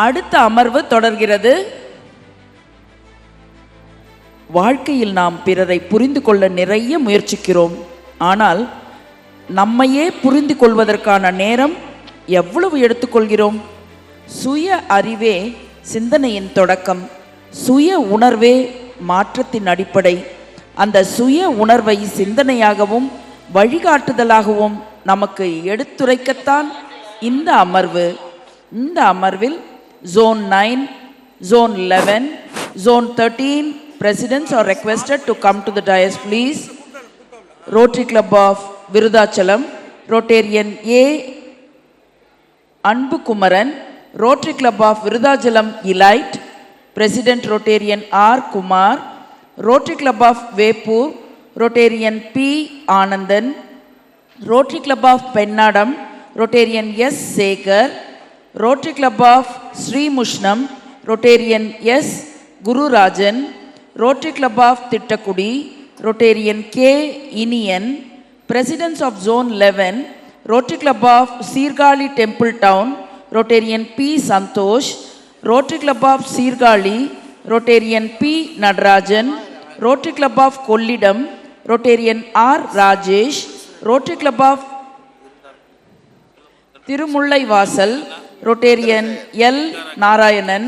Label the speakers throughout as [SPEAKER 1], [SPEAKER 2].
[SPEAKER 1] அடுத்த அமர்வு தொடர்கிறது. வாழ்க்கையில் நாம் பிறரை புரிந்து கொள்ள நிறைய முயற்சிக்கிறோம். ஆனால் நம்மையே புரிந்து கொள்வதற்கான நேரம் எவ்வளவு எடுத்துக்கொள்கிறோம்? சுய அறிவே சிந்தனையின் தொடக்கம், சுய உணர்வே மாற்றத்தின் அடிப்படை. அந்த சுய உணர்வை சிந்தனையாகவும் வழிகாட்டுதலாகவும் நமக்கு எடுத்துரைக்கத்தான் இந்த அமர்வு. இந்த அமர்வில் Zone 9, Zone 11, Zone 13 presidents are requested to come to the dais, please. Rotary Club of Virudachalam, Rotarian A. Anbu Kumaran, Rotary Club of Virudachalam Elite, President Rotarian R. Kumar, Rotary Club of Vepur, Rotarian P. Anandan, Rotary Club of Pennadam, Rotarian S. Sekar, Rotary Club of Sri Mushnam, Rotarian S. Guru Rajan, Rotary Club of Tittakudi, Rotarian K. Inian, Presidents of Zone 11, Rotary Club of Sirgali Temple Town, Rotarian P. Santosh, Rotary Club of Sirgali, Rotarian P. Nadarajan, Rotary Club of Kollidam, Rotarian R. Rajesh, Rotary Club of Tirumullai Vasal, Rotarian L. Narayanan,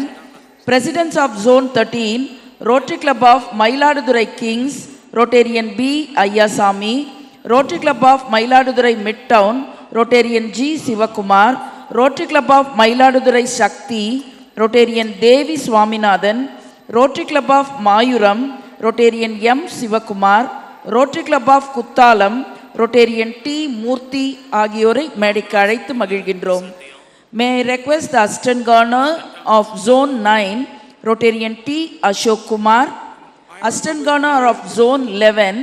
[SPEAKER 1] Presidents of Zone 13, Rotary Club of Mailadurai Kings, Rotarian B. Ayyasamy, Rotary Club of Mailadurai Midtown, Rotarian G. Sivakumar, Rotary Club of Mailadurai Shakti, Rotarian Devi Swaminathan, Rotary Club of Mayuram, Rotarian M. Sivakumar, Rotary Club of Kuttalam, Rotarian T. Murthy ஆகியோரை மேடைக்கு அழைத்து மகிழ்கின்றோம். May I request the Assistant Governor of Zone 9, Rotarian T. Ashok Kumar, Assistant Governor of Zone 11,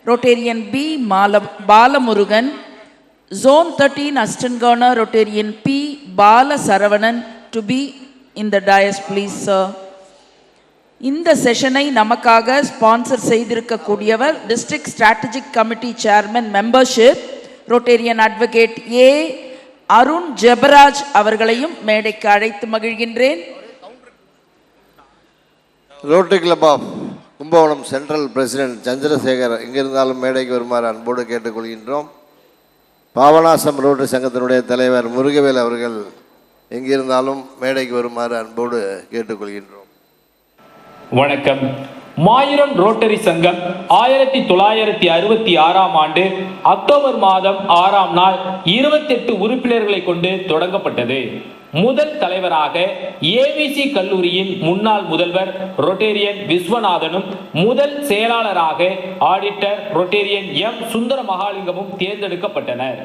[SPEAKER 1] Rotarian B. Balamurugan, Zone 13 Assistant Governor Rotarian P. Bala Saravanan to be in the dais, please, sir. இந்த செஷனை நமக்காக sponsor செய்திருக்கக்கூடியவர் district strategic committee chairman membership Rotarian advocate A. Arun Jebaraj அவர்களையும் மேடைக்கு அழைத்து மகிழ்கின்றேன்.
[SPEAKER 2] Rotary club of Kumbakonam central president Chandrasekar எங்கிருந்தாலும் மேடைக்கு வருமாறு அன்போடு கேட்டுக்கொள்கின்றோம். பாபநாசம் ரோட்டரி சங்கத்தினுடைய தலைவர் முருகவேல் அவர்கள் எங்கிருந்தாலும் மேடைக்கு வருமாறு அன்போடு கேட்டுக்கொள்கின்றோம்.
[SPEAKER 3] வணக்கம். மாயூரம் ரோட்டரி சங்கம் 1966ஆம் ஆண்டு அக்டோபர் மாதம் 6ஆம் நாள் 28 உறுப்பினர்களை கொண்டு தொடங்கப்பட்டது. முதல் தலைவராக ஏவிசி கல்லூரியின் முன்னாள் முதல்வர் ரொட்டேரியன் விஸ்வநாதனும், முதல் செயலாளராக ஆடிட்டர் ரொட்டேரியன் எம். சுந்தர மகாலிங்கமும் தேர்ந்தெடுக்கப்பட்டனர்.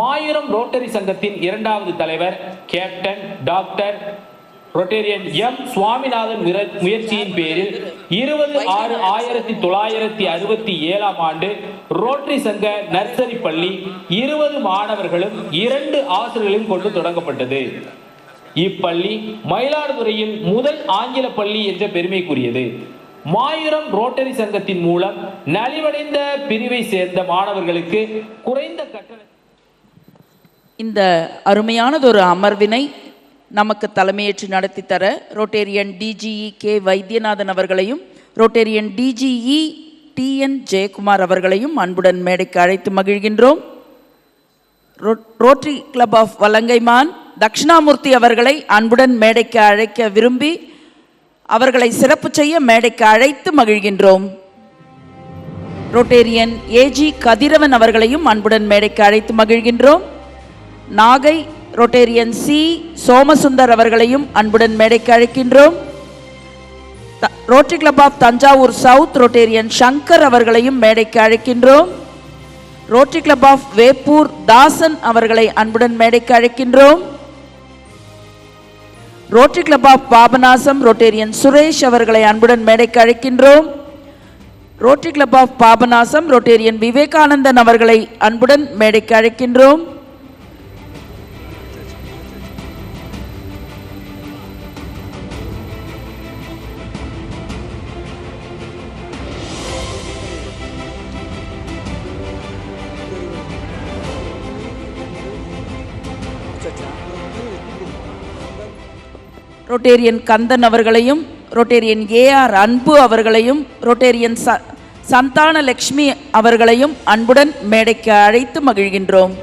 [SPEAKER 3] மாயூரம் ரோட்டரி சங்கத்தின் இரண்டாவது தலைவர் captain doctor Rotarian M. Swaminathan முயற்சியின் பேரில் 20/6/1967ஆம் ஆண்டு ரோட்டரி சங்க நர்சரி பள்ளி 20 மாணவர்களும் 2 ஆசிரியர்களையும் கொண்டு தொடங்கப்பட்டது. இப்பள்ளி மயிலாடுதுறையில் முதல் ஆங்கில பள்ளி என்ற பெருமைக்குரியது. மாயூரம் ரோட்டரி சங்கத்தின் மூலம் நலிவடைந்த பிரிவை சேர்ந்த மாணவர்களுக்கு குறைந்த கட்டண
[SPEAKER 1] இந்த அருமையானதொரு அமர்வினை நமக்கு தலைமையேற்று நடத்தி தர ரோட்டேரியன் டிஜிஇ கே. வைத்தியநாதன் அவர்களையும் ரோட்டேரியன் டிஜிஇ டிஎன் ஜெயக்குமார் அவர்களையும் அன்புடன் மேடைக்கு அழைத்து மகிழ்கின்றோம். Rotary club of Valangaiman Dakshinamurthy அவர்களை அன்புடன் மேடைக்கு அழைக்க விரும்பி அவர்களை சிறப்பு செய்ய மேடைக்கு அழைத்து மகிழ்கின்றோம். ரோட்டேரியன் ஏஜி கதிரவன் அவர்களையும் அன்புடன் மேடைக்கு அழைத்து மகிழ்கின்றோம். Nagai Rotarian C. சோமசுந்தர் அவர்களையும் அன்புடன் மேடைக்கு அழைக்கின்றோம். Rotary club of Thanjavur south Rotarian Shankar அவர்களையும் மேடைக்கு அழைக்கின்றோம். Rotary club of Veppur Dasan அவர்களை அன்புடன் மேடைக்கு அழைக்கின்றோம். Rotary club of Papanasam Rotarian Suresh அவர்களை அன்புடன் மேடைக்கு அழைக்கின்றோம். Rotary club of Papanasam Rotarian Vivekanandan அவர்களை அன்புடன் மேடைக்கு அழைக்கின்றோம். ரொட்டேரியன் கந்தன் அவர்களையும், ரொட்டேரியன் ஏஆர் அன்பு அவர்களையும், ரொட்டேரியன் சந்தான லட்சுமி அவர்களையும் அன்புடன் மேடைக்கு அழைத்து மகிழ்கின்றோம்.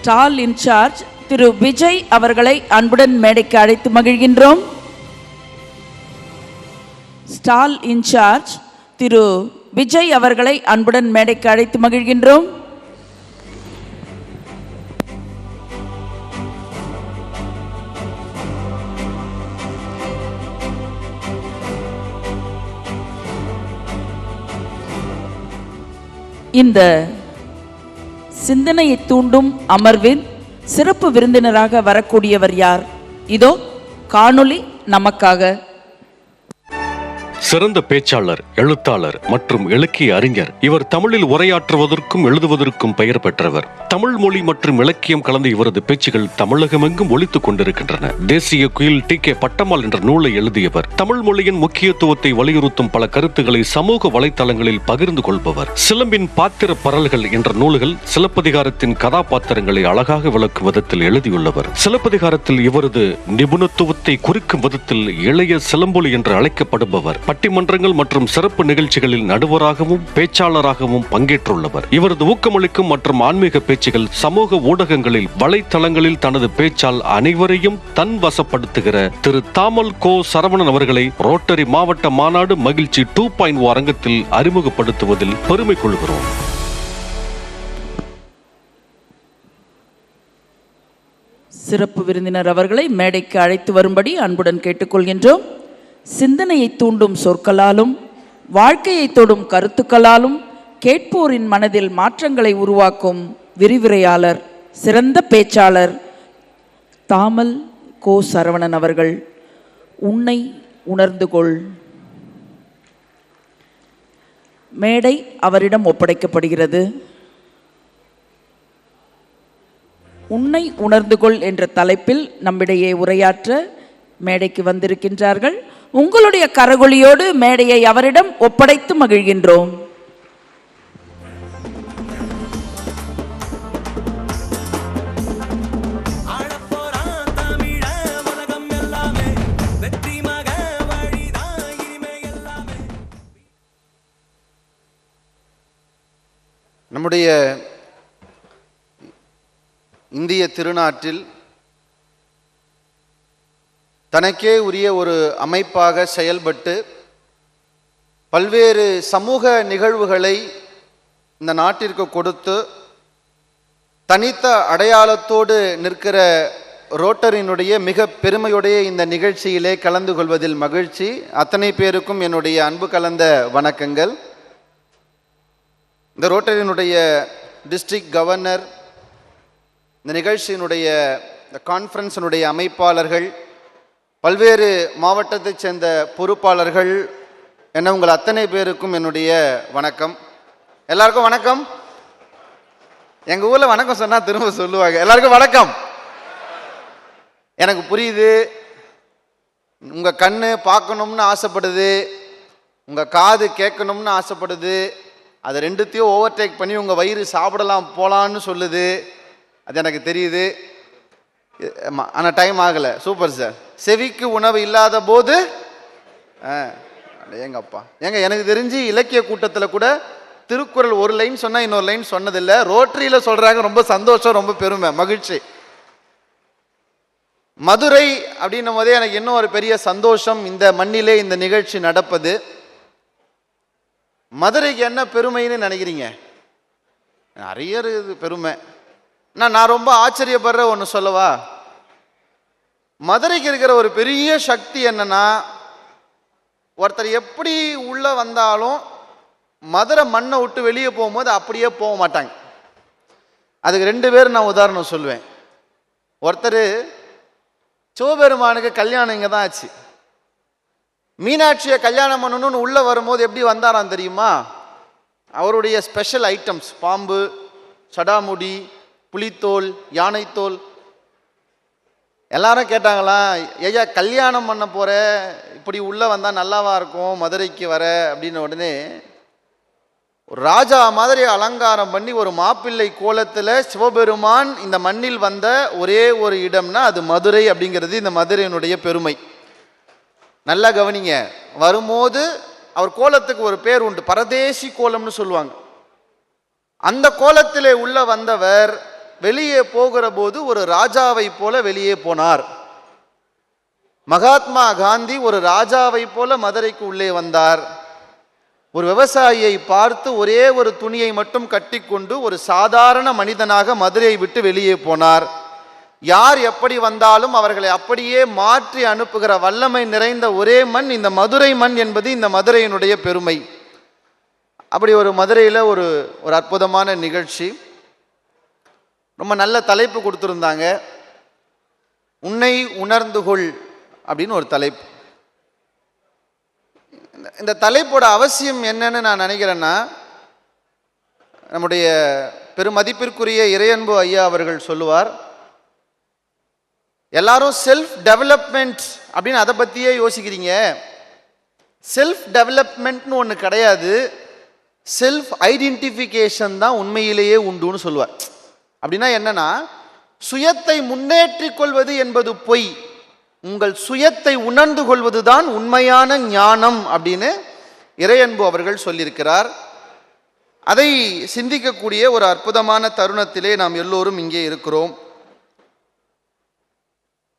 [SPEAKER 1] ஸ்டால் இன்சார்ஜ் திரு விஜய் அவர்களை அன்புடன் மேடைக்கு அழைத்து மகிழ்கின்றோம். ஸ்டால் இன்சார்ஜ் திரு விஜய் அவர்களை அன்புடன் மேடைக்கு அழைத்து மகிழ்கின்றோம். இந்த சிந்தனையை தூண்டும் அமர்வில் சிறப்பு விருந்தினராக வரக்கூடியவர் யார்? இதோ காணொளி நமக்காக.
[SPEAKER 4] சிறந்த பேச்சாளர், எழுத்தாளர் மற்றும் இலக்கிய அறிஞர். இவர் தமிழில் உரையாற்றுவதற்கும் எழுதுவதற்கும் பெயர் பெற்றவர். தமிழ் மொழி மற்றும் இலக்கியம் கலந்த இவரது பேச்சுகள் தமிழகமெங்கும் ஒலித்துக் கொண்டிருக்கின்றன. தேசிய குயில் டி.கே. பட்டம்மாள் என்ற நூலை எழுதியவர். தமிழ் மொழியின் முக்கியத்துவத்தை வலியுறுத்தும் பல கருத்துக்களை சமூக வலைதளங்களில் பகிர்ந்து கொள்பவர். சிலம்பின் பாத்திர பரல்கள் என்ற நூல்கள் சிலப்பதிகாரத்தின் கதாபாத்திரங்களை அழகாக விளக்கும் விதத்தில் எழுதியுள்ளவர். சிலப்பதிகாரத்தில் இவரது நிபுணத்துவத்தை குறிக்கும் விதத்தில் இளைய சிலம்பொலி என்று அழைக்கப்படுபவர். பட்டிமன்றங்கள் மற்றும் சிறப்பு நிகழ்ச்சிகளில் நடுவராகவும் பேச்சாளராகவும் பங்கேற்றுள்ளவர். இவரது ஊக்கமளிக்கும் மற்றும் ஆன்மீக பேச்சுகள் சமூக ஊடகங்களில் வலைத்தளங்களில் தனது பேச்சால் அனைவரையும் தன் வசப்படுத்துகிற திரு தாமல் கோ சரவணன் அவர்களை ரோட்டரி மாவட்ட மாநாடு மகிழ்ச்சி 2.0 அரங்கத்தில் அறிமுகப்படுத்துவதில் பெருமை கொள்கிறோம்.
[SPEAKER 1] சிறப்பு விருந்தினர் அவர்களை மேடைக்கு அழைத்து வரும்படி அன்புடன் கேட்டுக்கொள்கின்றோம். சிந்தனையை தூண்டும் சொற்களாலும் வாழ்க்கையை தொடும் கருத்துக்களாலும் கேட்போரின் மனதில் மாற்றங்களை உருவாக்கும் விரிவுரையாளர், சிறந்த பேச்சாளர் தாமல் கோ சரவணன் அவர்கள். உன்னை உணர்ந்து கொள். மேடை அவரிடம் ஒப்படைக்கப்படுகிறது. உன்னை உணர்ந்து கொள் என்ற தலைப்பில் நம்மிடையே உரையாற்ற மேடைக்கு வந்திருக்கின்றார்கள். உங்களுடைய கரகொலியோடு மேடையை அவரிடம் ஒப்படைத்து மகிழ்கின்றோம்.
[SPEAKER 5] நம்முடைய இந்திய திருநாட்டில் தனக்கே உரிய ஒரு அமைப்பாக செயல்பட்டு பல்வேறு சமூக நிகழ்வுகளை இந்த நாட்டிற்கு கொடுத்து தனித்த அடையாளத்தோடு நிற்கிற ரோட்டரியினுடைய மிக பெருமையுடைய இந்த நிகழ்ச்சியிலே கலந்து கொள்வதில் மகிழ்ச்சி. அத்தனை பேருக்கும் என்னுடைய அன்பு கலந்த வணக்கங்கள். இந்த ரோட்டரியினுடைய டிஸ்ட்ரிக்ட் கவர்னர், இந்த நிகழ்ச்சியினுடைய கான்ஃபரன்ஸினுடைய அமைப்பாளர்கள், பல்வேறு மாவட்டத்தைச் சேர்ந்த பொறுப்பாளர்கள் என்ன உங்கள் அத்தனை பேருக்கும் என்னுடைய வணக்கம். எல்லாருக்கும் வணக்கம். எங்கள் ஊரில் வணக்கம் சொன்னால் திரும்ப சொல்லுவாங்க. எல்லாருக்கும் வணக்கம். எனக்கு புரியுது, உங்கள் கண்ணு பார்க்கணும்னு ஆசைப்படுது, உங்கள் காது கேட்கணும்னு ஆசைப்படுது. அது ரெண்டுத்தையும் ஓவர்டேக் பண்ணி உங்கள் வயிறு சாப்பிடலாம் போகலான்னு சொல்லுது. அது எனக்கு தெரியுது. ஆனால் டைம் ஆகலை. Super sir. செவிக்கு உணவு இல்லாத போது எங்கப்பா எனக்கு தெரிஞ்சு இலக்கிய கூட்டத்தில் கூட திருக்குறள் ஒரு லைன் சொன்னால் இன்னொரு லைன் சொன்னதில்லை. ரோட்டரியில் சொல்கிறாங்க. ரொம்ப சந்தோஷம், ரொம்ப பெருமை, மகிழ்ச்சி. மதுரை அப்படின்னும் போதே எனக்கு இன்னும் ஒரு பெரிய சந்தோஷம். இந்த மண்ணிலே இந்த நிகழ்ச்சி நடப்பது. மதுரைக்கு என்ன பெருமைன்னு நினைக்கிறீங்க? நிறைய பெருமை. நான் ரொம்ப ஆச்சரியப்படுற ஒன்று சொல்லவா? மதுரைக்கு இருக்கிற ஒரு பெரிய சக்தி என்னன்னா, ஒருத்தர் எப்படி உள்ள வந்தாலும் மதுரை மண்ணை விட்டு வெளியே போகும்போது அப்படியே போக மாட்டாங்க. அதுக்கு 2 பேர் நான் உதாரணம் சொல்லுவேன். ஒருத்தர் சிவபெருமானுக்கு கல்யாணம் இங்கே தான் ஆச்சு. மீனாட்சியை கல்யாணம் பண்ணணும்னு உள்ளே வரும்போது எப்படி வந்தாராம் தெரியுமா? அவருடைய ஸ்பெஷல் ஐட்டம்ஸ், பாம்பு, சடாமுடி, புலித்தோல், யானைத்தோல். எல்லாரும் கேட்டாங்களாம், ஐயா கல்யாணம் பண்ண போகிற, இப்படி உள்ளே வந்தால் நல்லாவா இருக்கும் மதுரைக்கு வர அப்படின்னு. உடனே ஒரு ராஜா மாதிரி அலங்காரம் பண்ணி ஒரு மாப்பிள்ளை கோலத்தில் சிவபெருமான் இந்த மண்ணில் வந்த ஒரே ஒரு இடம்னா அது மதுரை அப்படிங்கிறது இந்த மதுரையினுடைய பெருமை. நல்லா கவனிங்க. வரும்போது அவர் கோலத்துக்கு ஒரு பேர் உண்டு, பரதேசி கோலம்னு சொல்லுவாங்க. அந்த கோலத்திலே உள்ள வந்தவர் வெளியே போகிற போது ஒரு ராஜாவை போல வெளியே போனார். மகாத்மா காந்தி ஒரு ராஜாவை போல மதுரைக்கு உள்ளே வந்தார். ஒரு விவசாயியை பார்த்து ஒரே ஒரு துணியை மட்டும் கட்டிக்கொண்டு ஒரு சாதாரண மனிதனாக மதுரையை விட்டு வெளியே போனார். யார் எப்படி வந்தாலும் அவர்களை அப்படியே மாற்றி அனுப்புகிற வல்லமை நிறைந்த ஒரே மண் இந்த மதுரை மண் என்பது இந்த மதுரையினுடைய பெருமை. அப்படி ஒரு மதுரையில் ஒரு அற்புதமான நிகழ்ச்சி, ரொம்ப நல்ல தலைப்பு கொடுத்துருந்தாங்க. உன்னை உணர்ந்து கொள் அப்படின்னு ஒரு தலைப்பு. இந்த தலைப்போட அவசியம் என்னன்னு நான் நினைக்கிறேன்னா, நம்முடைய பெருமதிப்பிற்குரிய இறையன்பு ஐயா அவர்கள் சொல்லுவார், எல்லாரும் செல்ஃப் டெவலப்மெண்ட் அப்படின்னு அதை பற்றியே யோசிக்கிறீங்க. செல்ஃப் டெவலப்மெண்ட்னு ஒன்று கிடையாது, செல்ஃப் ஐடென்டிஃபிகேஷன் தான் உண்மையிலேயே உண்டுன்னு சொல்லுவார். அப்படின்னா என்னன்னா, சுயத்தை முன்னேற்றிக் கொள்வது என்பது பொய், உங்கள் சுயத்தை உணர்ந்து கொள்வது தான் உண்மையான ஞானம் அப்படின்னு இறையன்பு அவர்கள் சொல்லியிருக்கிறார். அதை சிந்திக்கக்கூடிய ஒரு அற்புதமான தருணத்திலே நாம் எல்லோரும் இங்கே இருக்கிறோம்.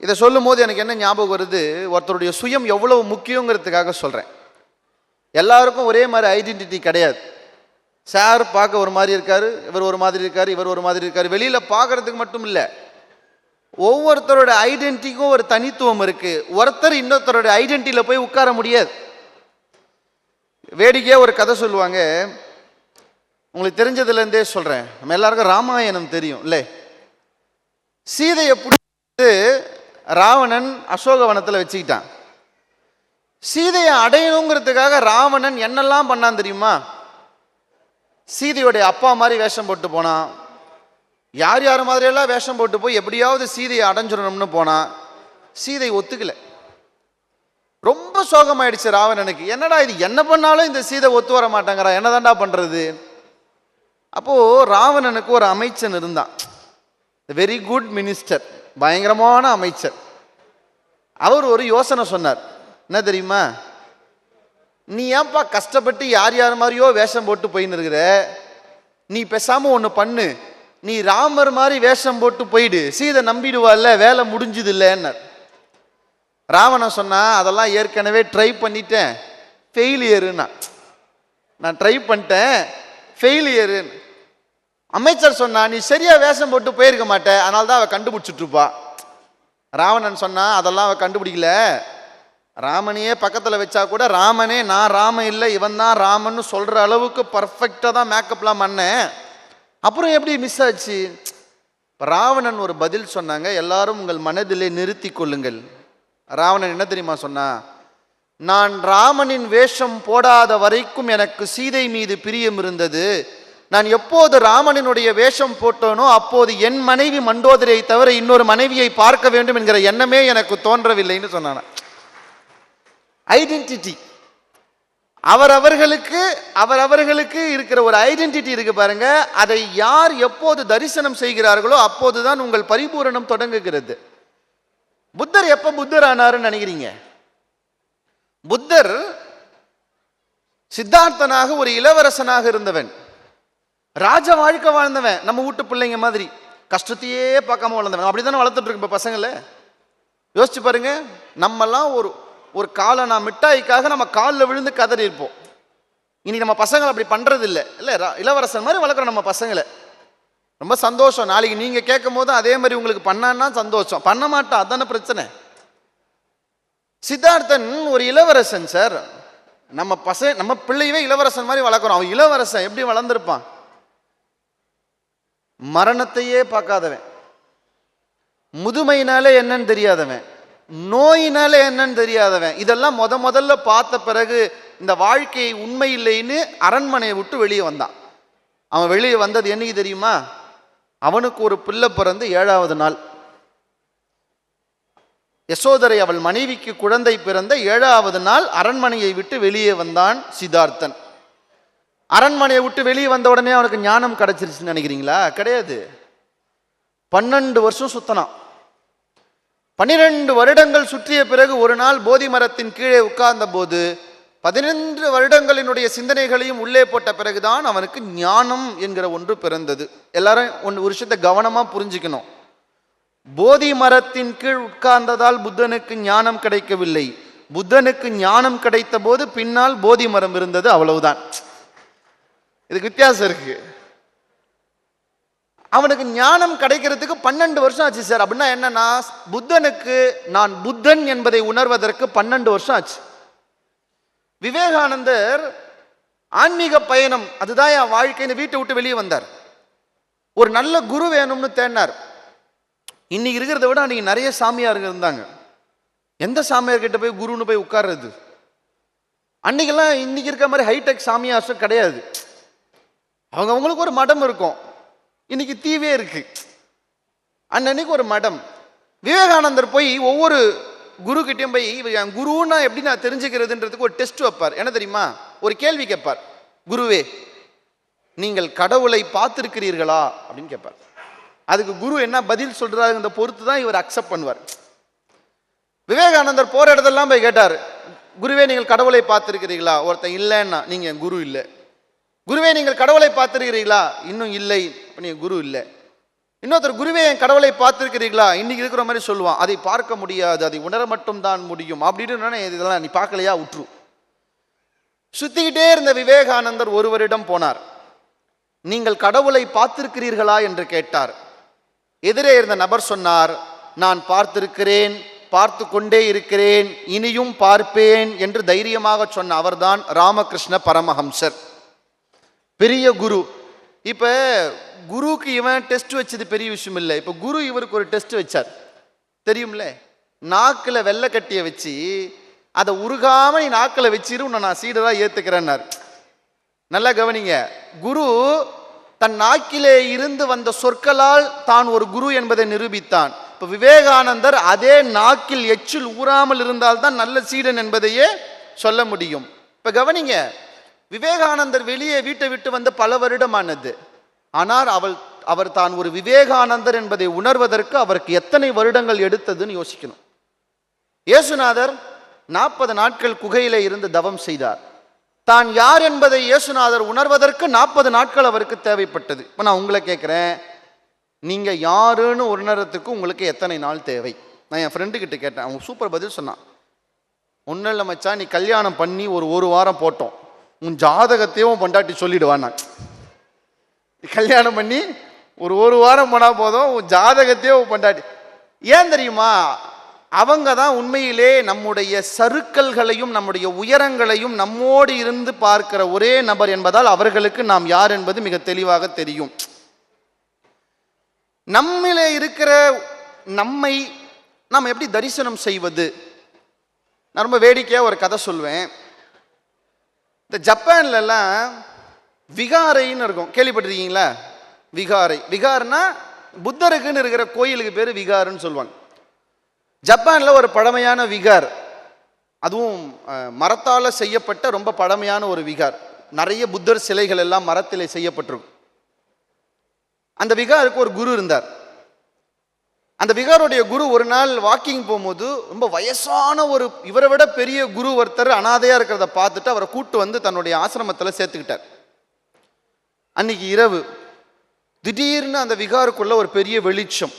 [SPEAKER 5] இதை சொல்லும் போது எனக்கு என்ன ஞாபகம் வருது, ஒருத்தருடைய சுயம் எவ்வளவு முக்கியங்கிறதுக்காக சொல்கிறேன். எல்லாருக்கும் ஒரே மாதிரி ஐடென்டிட்டி கிடையாது. சார் பார்க்க ஒரு மாதிரி இருக்காரு, இவர் ஒரு மாதிரி இருக்காரு, இவர் ஒரு மாதிரி இருக்காரு. வெளியில் பார்க்கறதுக்கு மட்டும் இல்லை, ஒவ்வொருத்தரோட ஐடென்டிட்டிக்கும் ஒரு தனித்துவம் இருக்கு. ஒருத்தர் இன்னொருத்தரோட ஐடென்டிட்டியில் போய் உட்கார முடியாது. வேடிக்கையாக ஒரு கதை சொல்லுவாங்க, உங்களுக்கு தெரிஞ்சதுலேருந்தே சொல்கிறேன். நம்ம எல்லாருக்கும் ராமாயணம் தெரியும் இல்லை? சீதையை பிடிச்சி ராவணன் அசோகவனத்தில் வச்சுக்கிட்டான். சீதையை அடையணுங்கிறதுக்காக ராவணன் என்னெல்லாம் பண்ணான் தெரியுமா? சீதையோடைய அப்பா மாதிரி வேஷம் போட்டு போனான், யார் யார் மாதிரியெல்லாம் வேஷம் போட்டு போய் எப்படியாவது சீதையை அடைஞ்சிடணும்னு போனான். சீதை ஒத்துக்கல. ரொம்ப சோகமாயிடுச்சு ராவணனுக்கு. என்னடா இது, என்ன பண்ணாலும் இந்த சீதை ஒத்து வர மாட்டாங்கிறா, என்னதான்டா பண்றது? அப்போ ராவணனுக்கு ஒரு அமைச்சன் இருந்தான், வெரி குட் மினிஸ்டர், பயங்கரமான அமைச்சர். அவர் ஒரு யோசனை சொன்னார். என்ன தெரியுமா? நீ ஏன்பா கஷ்டப்பட்டு யார் யார் மாதிரியோ வேஷம் போட்டு போயின்னு இருக்கிற, நீ பேசாம ஒன்று பண்ணு, நீ ராமர் மாதிரி வேஷம் போட்டு போயிடு, சீதை நம்பிடுவாள்ல, வேலை முடிஞ்சுது இல்லைன்னு. ராவணன் சொன்னா, அதெல்லாம் ஏற்கனவே ட்ரை பண்ணிட்டேன், ஃபெயிலியருன்னா. நான் ட்ரை பண்ணிட்டேன், ஃபெயிலியருன்னு. அமைச்சர் சொன்னா, நீ சரியா வேஷம் போட்டு போயிருக்க மாட்டேன், அதனால தான் அவ கண்டுபிடிச்சிட்டு இருப்பா. ராவணன் சொன்னா, அதெல்லாம் அவ கண்டுபிடிக்கல, ராமனையே பக்கத்தில் வச்சா கூட ராமனே நான் ராமன் இல்லை இவன் தான் ராமன்னு சொல்கிற அளவுக்கு பர்ஃபெக்டாக தான் மேக்கப்லாம் பண்ணேன், அப்புறம் எப்படி மிஸ் ஆச்சு? ராவணன் ஒரு பதில் சொன்னாங்க, எல்லாரும் உங்கள் மனதிலே நிறுத்தி கொள்ளுங்கள். ராவணன் என்ன தெரியுமா சொன்னா? நான் ராமனின் வேஷம் போடாத வரைக்கும் எனக்கு சீதை மீது பிரியம் இருந்தது, நான் எப்போது ராமனினுடைய வேஷம் போட்டோனோ அப்போது என் மனைவி மண்டோதரியை தவிர இன்னொரு மனைவியை பார்க்க வேண்டும் என்கிற எண்ணமே எனக்கு தோன்றவில்லைன்னு சொன்னான். ஐடென்டிட்டி, அவரவர்களுக்கு இருக்கிற ஒரு ஐடென்டிட்டி இருக்கு பாருங்க, அதை யார் எப்போது தரிசனம் செய்கிறார்களோ அப்போதுதான் உங்கள் பரிபூரணம் தொடங்குகிறது. புத்தர் எப்ப புத்தர் ஆனாருன்னு நினைக்கிறீங்க? புத்தர் சித்தார்த்தனாக ஒரு இளவரசனாக இருந்தவன், ராஜ வாழ்க்கை வாழ்ந்தவன், நம்ம வீட்டு பிள்ளைங்க மாதிரி கஷ்டத்தையே பார்க்காம வளர்ந்தவன். அப்படித்தானே வளர்த்துட்டு இருக்கு இப்ப பசங்களை. யோசிச்சு பாருங்க, நம்மெல்லாம் ஒரு காலை நான் மிட்டாய்க்காக நம்ம காலில் விழுந்து கதறி இருப்போம். இனி நம்ம பசங்களை அப்படி பண்றது இல்லை. இளவரசன் மாதிரி வளர்க்குறோம் நம்ம பசங்களை. ரொம்ப சந்தோஷம். நாளைக்கு நீங்க கேட்கும் போது அதே மாதிரி உங்களுக்கு பண்ணான்னா சந்தோஷம், பண்ண மாட்டோம், அதான பிரச்சனை. சித்தார்த்தன் ஒரு இளவரசன் சார். நம்ம பிள்ளையவே இளவரசன் மாதிரி வளர்க்குறோம். அவன் இளவரசன் எப்படி வளர்ந்துருப்பான்? மரணத்தையே பார்க்காதவன், முதுமையினாலே என்னன்னு தெரியாதவன், நோயினால என்னன்னு தெரியாதவன் இதெல்லாம் முதல்ல பார்த்த பிறகு இந்த வாழ்க்கை உண்மை இல்லைன்னு அரண்மனையை விட்டு வெளியே வந்தான். அவன் வெளியே வந்தது என்னைக்கு தெரியுமா? அவனுக்கு ஒரு பிள்ளை பிறந்து 7வது நாள். யசோதரை அவள் மனைவிக்கு குழந்தை பிறந்த 7வது நாள் அரண்மனையை விட்டு வெளியே வந்தான் சித்தார்த்தன். அரண்மனையை விட்டு வெளியே வந்த உடனே அவனுக்கு ஞானம் கிடைச்சிருச்சுன்னு நினைக்கிறீங்களா? கிடையாது. 12 வருஷம் சுத்தனான். 12 வருடங்கள் சுற்றிய பிறகு ஒரு நாள் போதி மரத்தின் கீழே உட்கார்ந்த போது 11 வருடங்களினுடைய சிந்தனைகளையும் உள்ளே போட்ட பிறகுதான் அவனுக்கு ஞானம் என்கிற ஒன்று பிறந்தது. எல்லாரும் ஒரு விஷயத்தை கவனமா புரிஞ்சுக்கணும். போதி மரத்தின் கீழ் உட்கார்ந்ததால் புத்தனுக்கு ஞானம் கிடைக்கவில்லை. புத்தனுக்கு ஞானம் கிடைத்த போது பின்னால் போதி மரம் இருந்தது, அவ்வளவுதான். இதுக்கு வித்தியாசம் இருக்கு. அவனுக்கு ஞானம் கிடைக்கிறதுக்கு 12 வருஷம் ஆச்சு சார். அப்படின்னா என்னன்னா, புத்தனுக்கு நான் புத்தன் என்பதை உணர்வதற்கு 12 வருஷம் ஆச்சு. விவேகானந்தர் ஆன்மீக பயணம், அதுதான் என் வாழ்க்கைன்னு வீட்டை விட்டு வெளியே வந்தார். ஒரு நல்ல குரு வேணும்னு தேடினார். இன்னைக்கு இருக்கிறத விட அன்னைக்கு நிறைய சாமியாருங்க இருந்தாங்க. எந்த சாமியார் கிட்ட போய் குருன்னு போய் உட்கார்றது? அன்னைக்கெல்லாம் இன்னைக்கு இருக்க மாதிரி ஹைடெக் சாமியார்ஸும் கிடையாது. அவங்களுக்கு ஒரு மடம் இருக்கும். இன்னைக்கு தீவே இருக்கு. அன்னைக்கு ஒரு மடம். விவேகானந்தர் போய் ஒவ்வொரு குரு கிட்டையும் போய் குருன்னா எப்படி நான் தெரிஞ்சுக்கிறதுன்றதுக்கு ஒரு டெஸ்ட் வைப்பார். என்ன தெரியுமா? ஒரு கேள்வி கேட்பார். குருவே, நீங்கள் கடவுளை பார்த்திருக்கிறீர்களா அப்படின்னு கேட்பார். அதுக்கு குரு என்ன பதில் சொல்றாருன்ற பொறுத்து தான் இவர் அக்செப்ட் பண்ணுவார். விவேகானந்தர் போற இடத்தெல்லாம் போய் கேட்டார், குருவே நீங்கள் கடவுளை பார்த்திருக்கிறீர்களா? ஒருத்தன் இல்லைன்னா நீங்க குரு இல்லை. குருவே நீங்கள் கடவுளை பார்த்திருக்கிறீர்களா? இன்னும் இல்லை, நீங்க குரு இல்லை. இன்னொருத்தர், குருவே என் கடவுளை பார்த்திருக்கிறீர்களா? இன்னைக்கு இருக்கிற மாதிரி சொல்லுவான், அதை பார்க்க முடியாது, அதை உணர மட்டும் தான் முடியும் அப்படின்னு. இதெல்லாம் நீ பார்க்கலையா, உற்று. சுத்திக்கிட்டே இருந்த விவேகானந்தர் ஒருவரிடம் போனார். நீங்கள் கடவுளை பார்த்திருக்கிறீர்களா என்று கேட்டார். எதிரே இருந்த நபர் சொன்னார், நான் பார்த்திருக்கிறேன், பார்த்து கொண்டே இருக்கிறேன், இனியும் பார்ப்பேன் என்று தைரியமாக சொன்ன அவர்தான் ராமகிருஷ்ண பரமஹம்சர், பெரிய குரு. இப்ப குருவுக்கு இவன் டெஸ்ட் வச்சது பெரிய விஷயம் இல்லை. இப்ப குரு இவருக்கு ஒரு டெஸ்ட் வச்சார், தெரியும்ல? நாக்குல வெள்ளை கட்டிய வச்சு அதை உருகாம நீ நாக்கில் வச்சிரு, உன்னை நான் சீடரா ஏத்துக்கிறேன்னார். நல்லா கவனிங்க. குரு தன் நாக்கிலே இருந்து வந்த சொற்களால் தான் ஒரு குரு என்பதை நிரூபித்தான். இப்ப விவேகானந்தர் அதே நாக்கில் எச்சில் ஊறாமல் இருந்தால்தான் நல்ல சீடன் என்பதையே சொல்ல முடியும். இப்ப கவனிங்க, விவேகானந்தர் வெளியே வீட்டை விட்டு வந்து பல வருடமானது. ஆனால் அவர் தான் ஒரு விவேகானந்தர் என்பதை உணர்வதற்கு அவருக்கு எத்தனை வருடங்கள் எடுத்ததுன்னு யோசிக்கணும். இயேசுநாதர் 40 நாட்கள் குகையிலே இருந்து தவம் செய்தார். தான் யார் என்பதை இயேசுநாதர் உணர்வதற்கு 40 நாட்கள் அவருக்கு தேவைப்பட்டது. இப்போ நான் உங்களை கேட்குறேன், நீங்க யாருன்னு உணர்றதுக்கு உங்களுக்கு எத்தனை நாள் தேவை? நான் என் ஃப்ரெண்டு கிட்ட கேட்டேன், அவன் சூப்பர் பதில் சொன்னான். ஒன்றும் இல்லை மச்சான், நீ கல்யாணம் பண்ணி ஒரு வாரம் போட்டோம், உன் ஜாதகத்தையும் பொண்டாட்டி சொல்லிடுவான். நான் கல்யாணம் பண்ணி ஒரு வாரம் போனா போதும், உன் ஜாதகத்தையும் பொண்டாட்டி. ஏன் தெரியுமா? அவங்க தான் உண்மையிலே நம்முடைய சறுக்கல்களையும் நம்முடைய உயரங்களையும் நம்மோடு இருந்து பார்க்கிற ஒரே நபர் என்பதால் அவர்களுக்கு நாம் யார் என்பது மிக தெளிவாக தெரியும். நம்மிலே இருக்கிற நம்மை நாம் எப்படி தரிசனம் செய்வது? நான் ரொம்ப வேடிக்கையாக ஒரு கதை சொல்வேன். இந்த ஜப்பான்லாம் விகாரைன்னு இருக்கும், கேள்விப்பட்டிருக்கீங்களா? விகாரை, விகார்னா புத்தருக்குன்னு இருக்கிற கோயிலுக்கு பேர் விகாருன்னு சொல்லுவாங்க. ஜப்பான்ல ஒரு பழமையான விகார், அதுவும் மரத்தால் செய்யப்பட்ட ரொம்ப பழமையான ஒரு விகார். நிறைய புத்தர் சிலைகள் எல்லாம் மரத்திலே செய்யப்பட்டிருக்கும். அந்த விகாருக்கு ஒரு குரு இருந்தார். அந்த விகாருடைய குரு ஒரு நாள் வாக்கிங் போகும்போது ரொம்ப வயசான ஒரு இவரை விட பெரிய குரு ஒருத்தர் அனாதையா இருக்கிறத பார்த்துட்டு அவரை கூட்டு வந்து தன்னுடைய ஆசிரமத்தில் சேர்த்துக்கிட்டார். அன்னைக்கு இரவு திடீர்னு அந்த விகாருக்குள்ள ஒரு பெரிய வெளிச்சம்,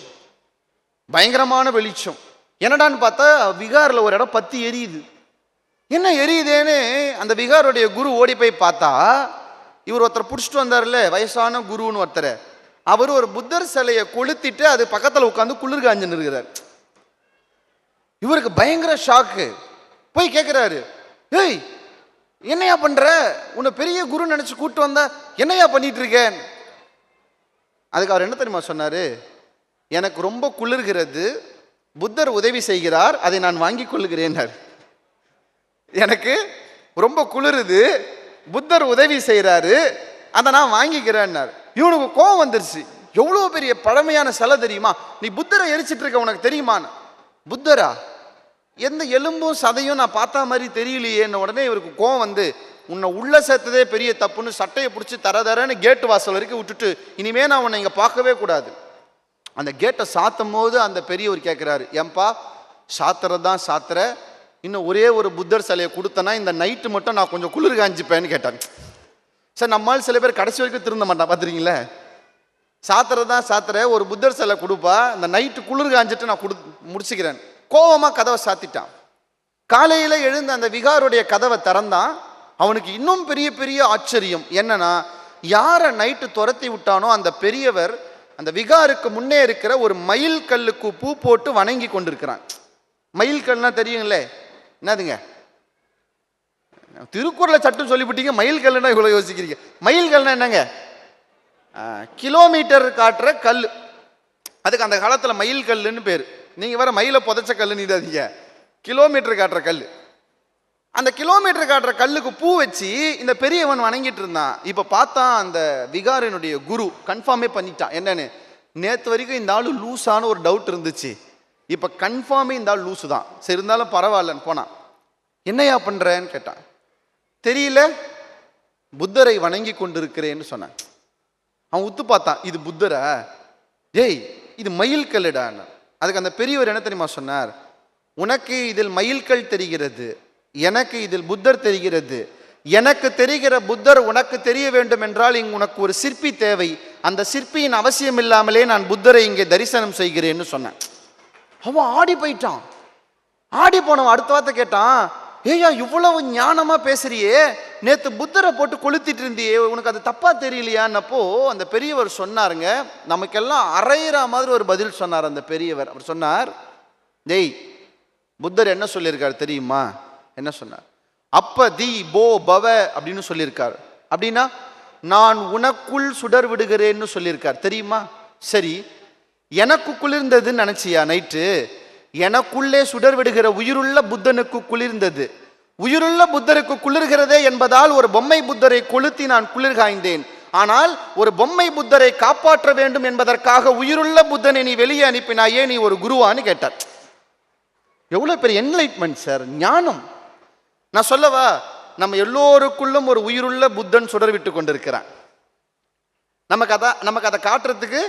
[SPEAKER 5] பயங்கரமான வெளிச்சம். என்னடான்னு பார்த்தா விகாரில் ஒரு இடம் பத்தி எரியுது. என்ன எரியுதேன்னு அந்த விகாருடைய குரு ஓடி போய் பார்த்தா, இவர் ஒருத்தர் பிடிச்சிட்டு வந்தார்ல, வயசான குருன்னு ஒருத்தர், அவர் ஒரு புத்தர் சிலையை கொளுத்திட்டு அது பக்கத்தில் உட்காந்து குளிர் காஞ்சுன்னு இருக்கிறார். இவருக்கு பயங்கர ஷாக்கு. போய் கேட்குறாரு, ஏய் என்னையா பண்ற? உன்னை பெரிய குரு நினைச்சு கூட்டு வந்தா என்னையா பண்ணிட்டு இருக்கேன்? அதுக்கு அவர் என்ன தெரியுமா சொன்னாரு? எனக்கு ரொம்ப குளிர்கிறது, புத்தர் உதவி செய்கிறார், அதை நான் வாங்கிக் கொள்ளுகிறேன். எனக்கு ரொம்ப குளிருது, புத்தர் உதவி செய்கிறாரு, அதை நான் வாங்கிக்கிறேன்னார். இவனுக்கு கோவம் வந்துருச்சு. எவ்வளோ பெரிய பழமையான சிலை தெரியுமா, நீ புத்தரை எரிச்சிட்டு இருக்க, உனக்கு தெரியுமான்னு. புத்தரா? எந்த எலும்பும் சதையும் நான் பார்த்தா மாதிரி தெரியலையேன்னு உடனே இவருக்கு கோவம் வந்து, உன்னை உள்ள சேர்த்ததே பெரிய தப்புன்னு சட்டையை பிடிச்சி தரன்னு கேட்டு வாசல் வரைக்கும் விட்டுட்டு, இனிமே நான் உன்னை இங்கே பார்க்கவே கூடாது. அந்த கேட்டை சாத்தும் போது அந்த பெரியவர் கேட்குறாரு, ஏன்பா சாத்துறதான் சாத்துற, இன்னும் ஒரே ஒரு புத்தர் சிலையை கொடுத்தனா இந்த நைட்டு மட்டும் நான் கொஞ்சம் குளிர் காஞ்சிப்பேன்னு கேட்டாங்க. சார் நம்மால் சில பேர் கடைசி வரைக்கும் திருந்த மாட்டான், பார்த்துருக்கீங்களே. சாத்துறதான் சாத்துற, ஒரு புத்தர் சிலை கொடுப்பா, இந்த நைட்டு குளிர் காஞ்சிட்டு நான் முடிச்சுக்கிறேன். கோவமாக கதவை சாத்திட்டான். காலையில் எழுந்து அந்த விகாருடைய கதவை திறந்தான். அவனுக்கு இன்னும் பெரிய பெரிய ஆச்சரியம் என்னன்னா, யாரை நைட்டு துரத்தி விட்டானோ அந்த பெரியவர் அந்த விகாருக்கு முன்னே இருக்கிற ஒரு மயில் கல்லுக்கு பூ போட்டு வணங்கி கொண்டிருக்கிறான். மயில் கல்னா தெரியுங்களே, என்னதுங்க, திருக்குறளை சட்டம் சொல்லிவிட்டீங்க, மயில் கல்லுன்னா இவ்வளோ யோசிக்கிறீங்க. மயில் கல்னா என்னங்க, கிலோமீட்டர் காட்டுற கல். அதுக்கு அந்த காலத்தில் மயில் கல்லுன்னு பேர். நீங்கள் வேற மயிலை புதைச்ச கல்லுன்னு இடாதீங்க, கிலோமீட்டர் காட்டுற கல். அந்த கிலோமீட்டர் காட்டுற கல்லுக்கு பூ வச்சு இந்த பெரியவன் வணங்கிட்டு இருந்தான். இப்போ பார்த்தா அந்த விகாரினுடைய குரு கன்ஃபார்மே பண்ணிட்டான். என்னன்னு, நேற்று வரைக்கும் இந்த ஆளு லூஸான ஒரு டவுட் இருந்துச்சு, இப்போ கன்ஃபார்மே இந்த ஆள் லூஸு தான், சரி இருந்தாலும் பரவாயில்லன்னு போனான். என்னையா பண்ணுறேன்னு கேட்டான். தெரியல, புத்தரை வணங்கி கொண்டிருக்கிறேன்னு சொன்னான். அவன் உத்து பார்த்தான், இது புத்தரா? ஏய் இது மயில் கல்லுடான்னு. அதுக்கு அந்த பெரியவர் என்ன தெரியுமா சொன்னார், உனக்கு இதில் மயில்கல் தெரிகிறது, எனக்கு இதில் புத்தர் தெரிகிறது. எனக்கு தெரிகிற புத்தர் உனக்கு தெரிய வேண்டும் என்றால் இங்கு உனக்கு ஒரு சிற்பி தேவை, அந்த சிற்பியின் அவசியம் இல்லாமலே நான் புத்தரை இங்கே தரிசனம் செய்கிறேன்னு சொன்னேன். அவன் ஆடி போயிட்டான். ஆடி போனவன் அடுத்த வார்த்தை கேட்டான், ஏய்யா இவ்வளவு ஞானமா பேசுறியே, நேற்று புத்தரை போட்டு கொளுத்திட்டு இருந்தியே, உனக்கு அது தப்பா தெரியலையான்னப்போ அந்த பெரியவர் சொன்னாருங்க, நமக்கெல்லாம் அரைகிற மாதிரி ஒரு பதில் சொன்னார் அந்த பெரியவர். அவர் சொன்னார், டேய் புத்தர் என்ன சொல்லியிருக்காரு தெரியுமா? என்ன சொன்னார்? அப்ப தி போ பவ அப்படின்னு சொல்லியிருக்கார். அப்படின்னா நான் உனக்குள் சுடர் விடுகிறேன்னு சொல்லியிருக்கார் தெரியுமா? சரி, எனக்கு குளிர்ந்ததுன்னு நினைச்சியா நைட்டு? எனக்குள்ளே சுடர் விடுகிற உயிருள்ள புத்தனுக்கு குளிர்ந்தது. உயிருள்ள புத்தருக்கு குளிர்கிறதே என்பதால் ஒரு பொம்மை புத்தரை கொளுத்தி நான் குளிர் காய்ந்தேன். ஆனால் ஒரு பொம்மை புத்தரை காப்பாற்ற வேண்டும் என்பதற்காக உயிருள்ள புத்தனை நீ வெளியே அனுப்பினாயே, நீ ஒரு குருவான்னு கேட்டார். எவ்வளவு பெரிய என்லைட்மெண்ட் சார், ஞானம். நான் சொல்லவா, நம்ம எல்லோருக்குள்ளும் ஒரு உயிருள்ள புத்தன் சுடர் விட்டு கொண்டிருக்கிறான். நமக்கு அதை காட்டுறதுக்கு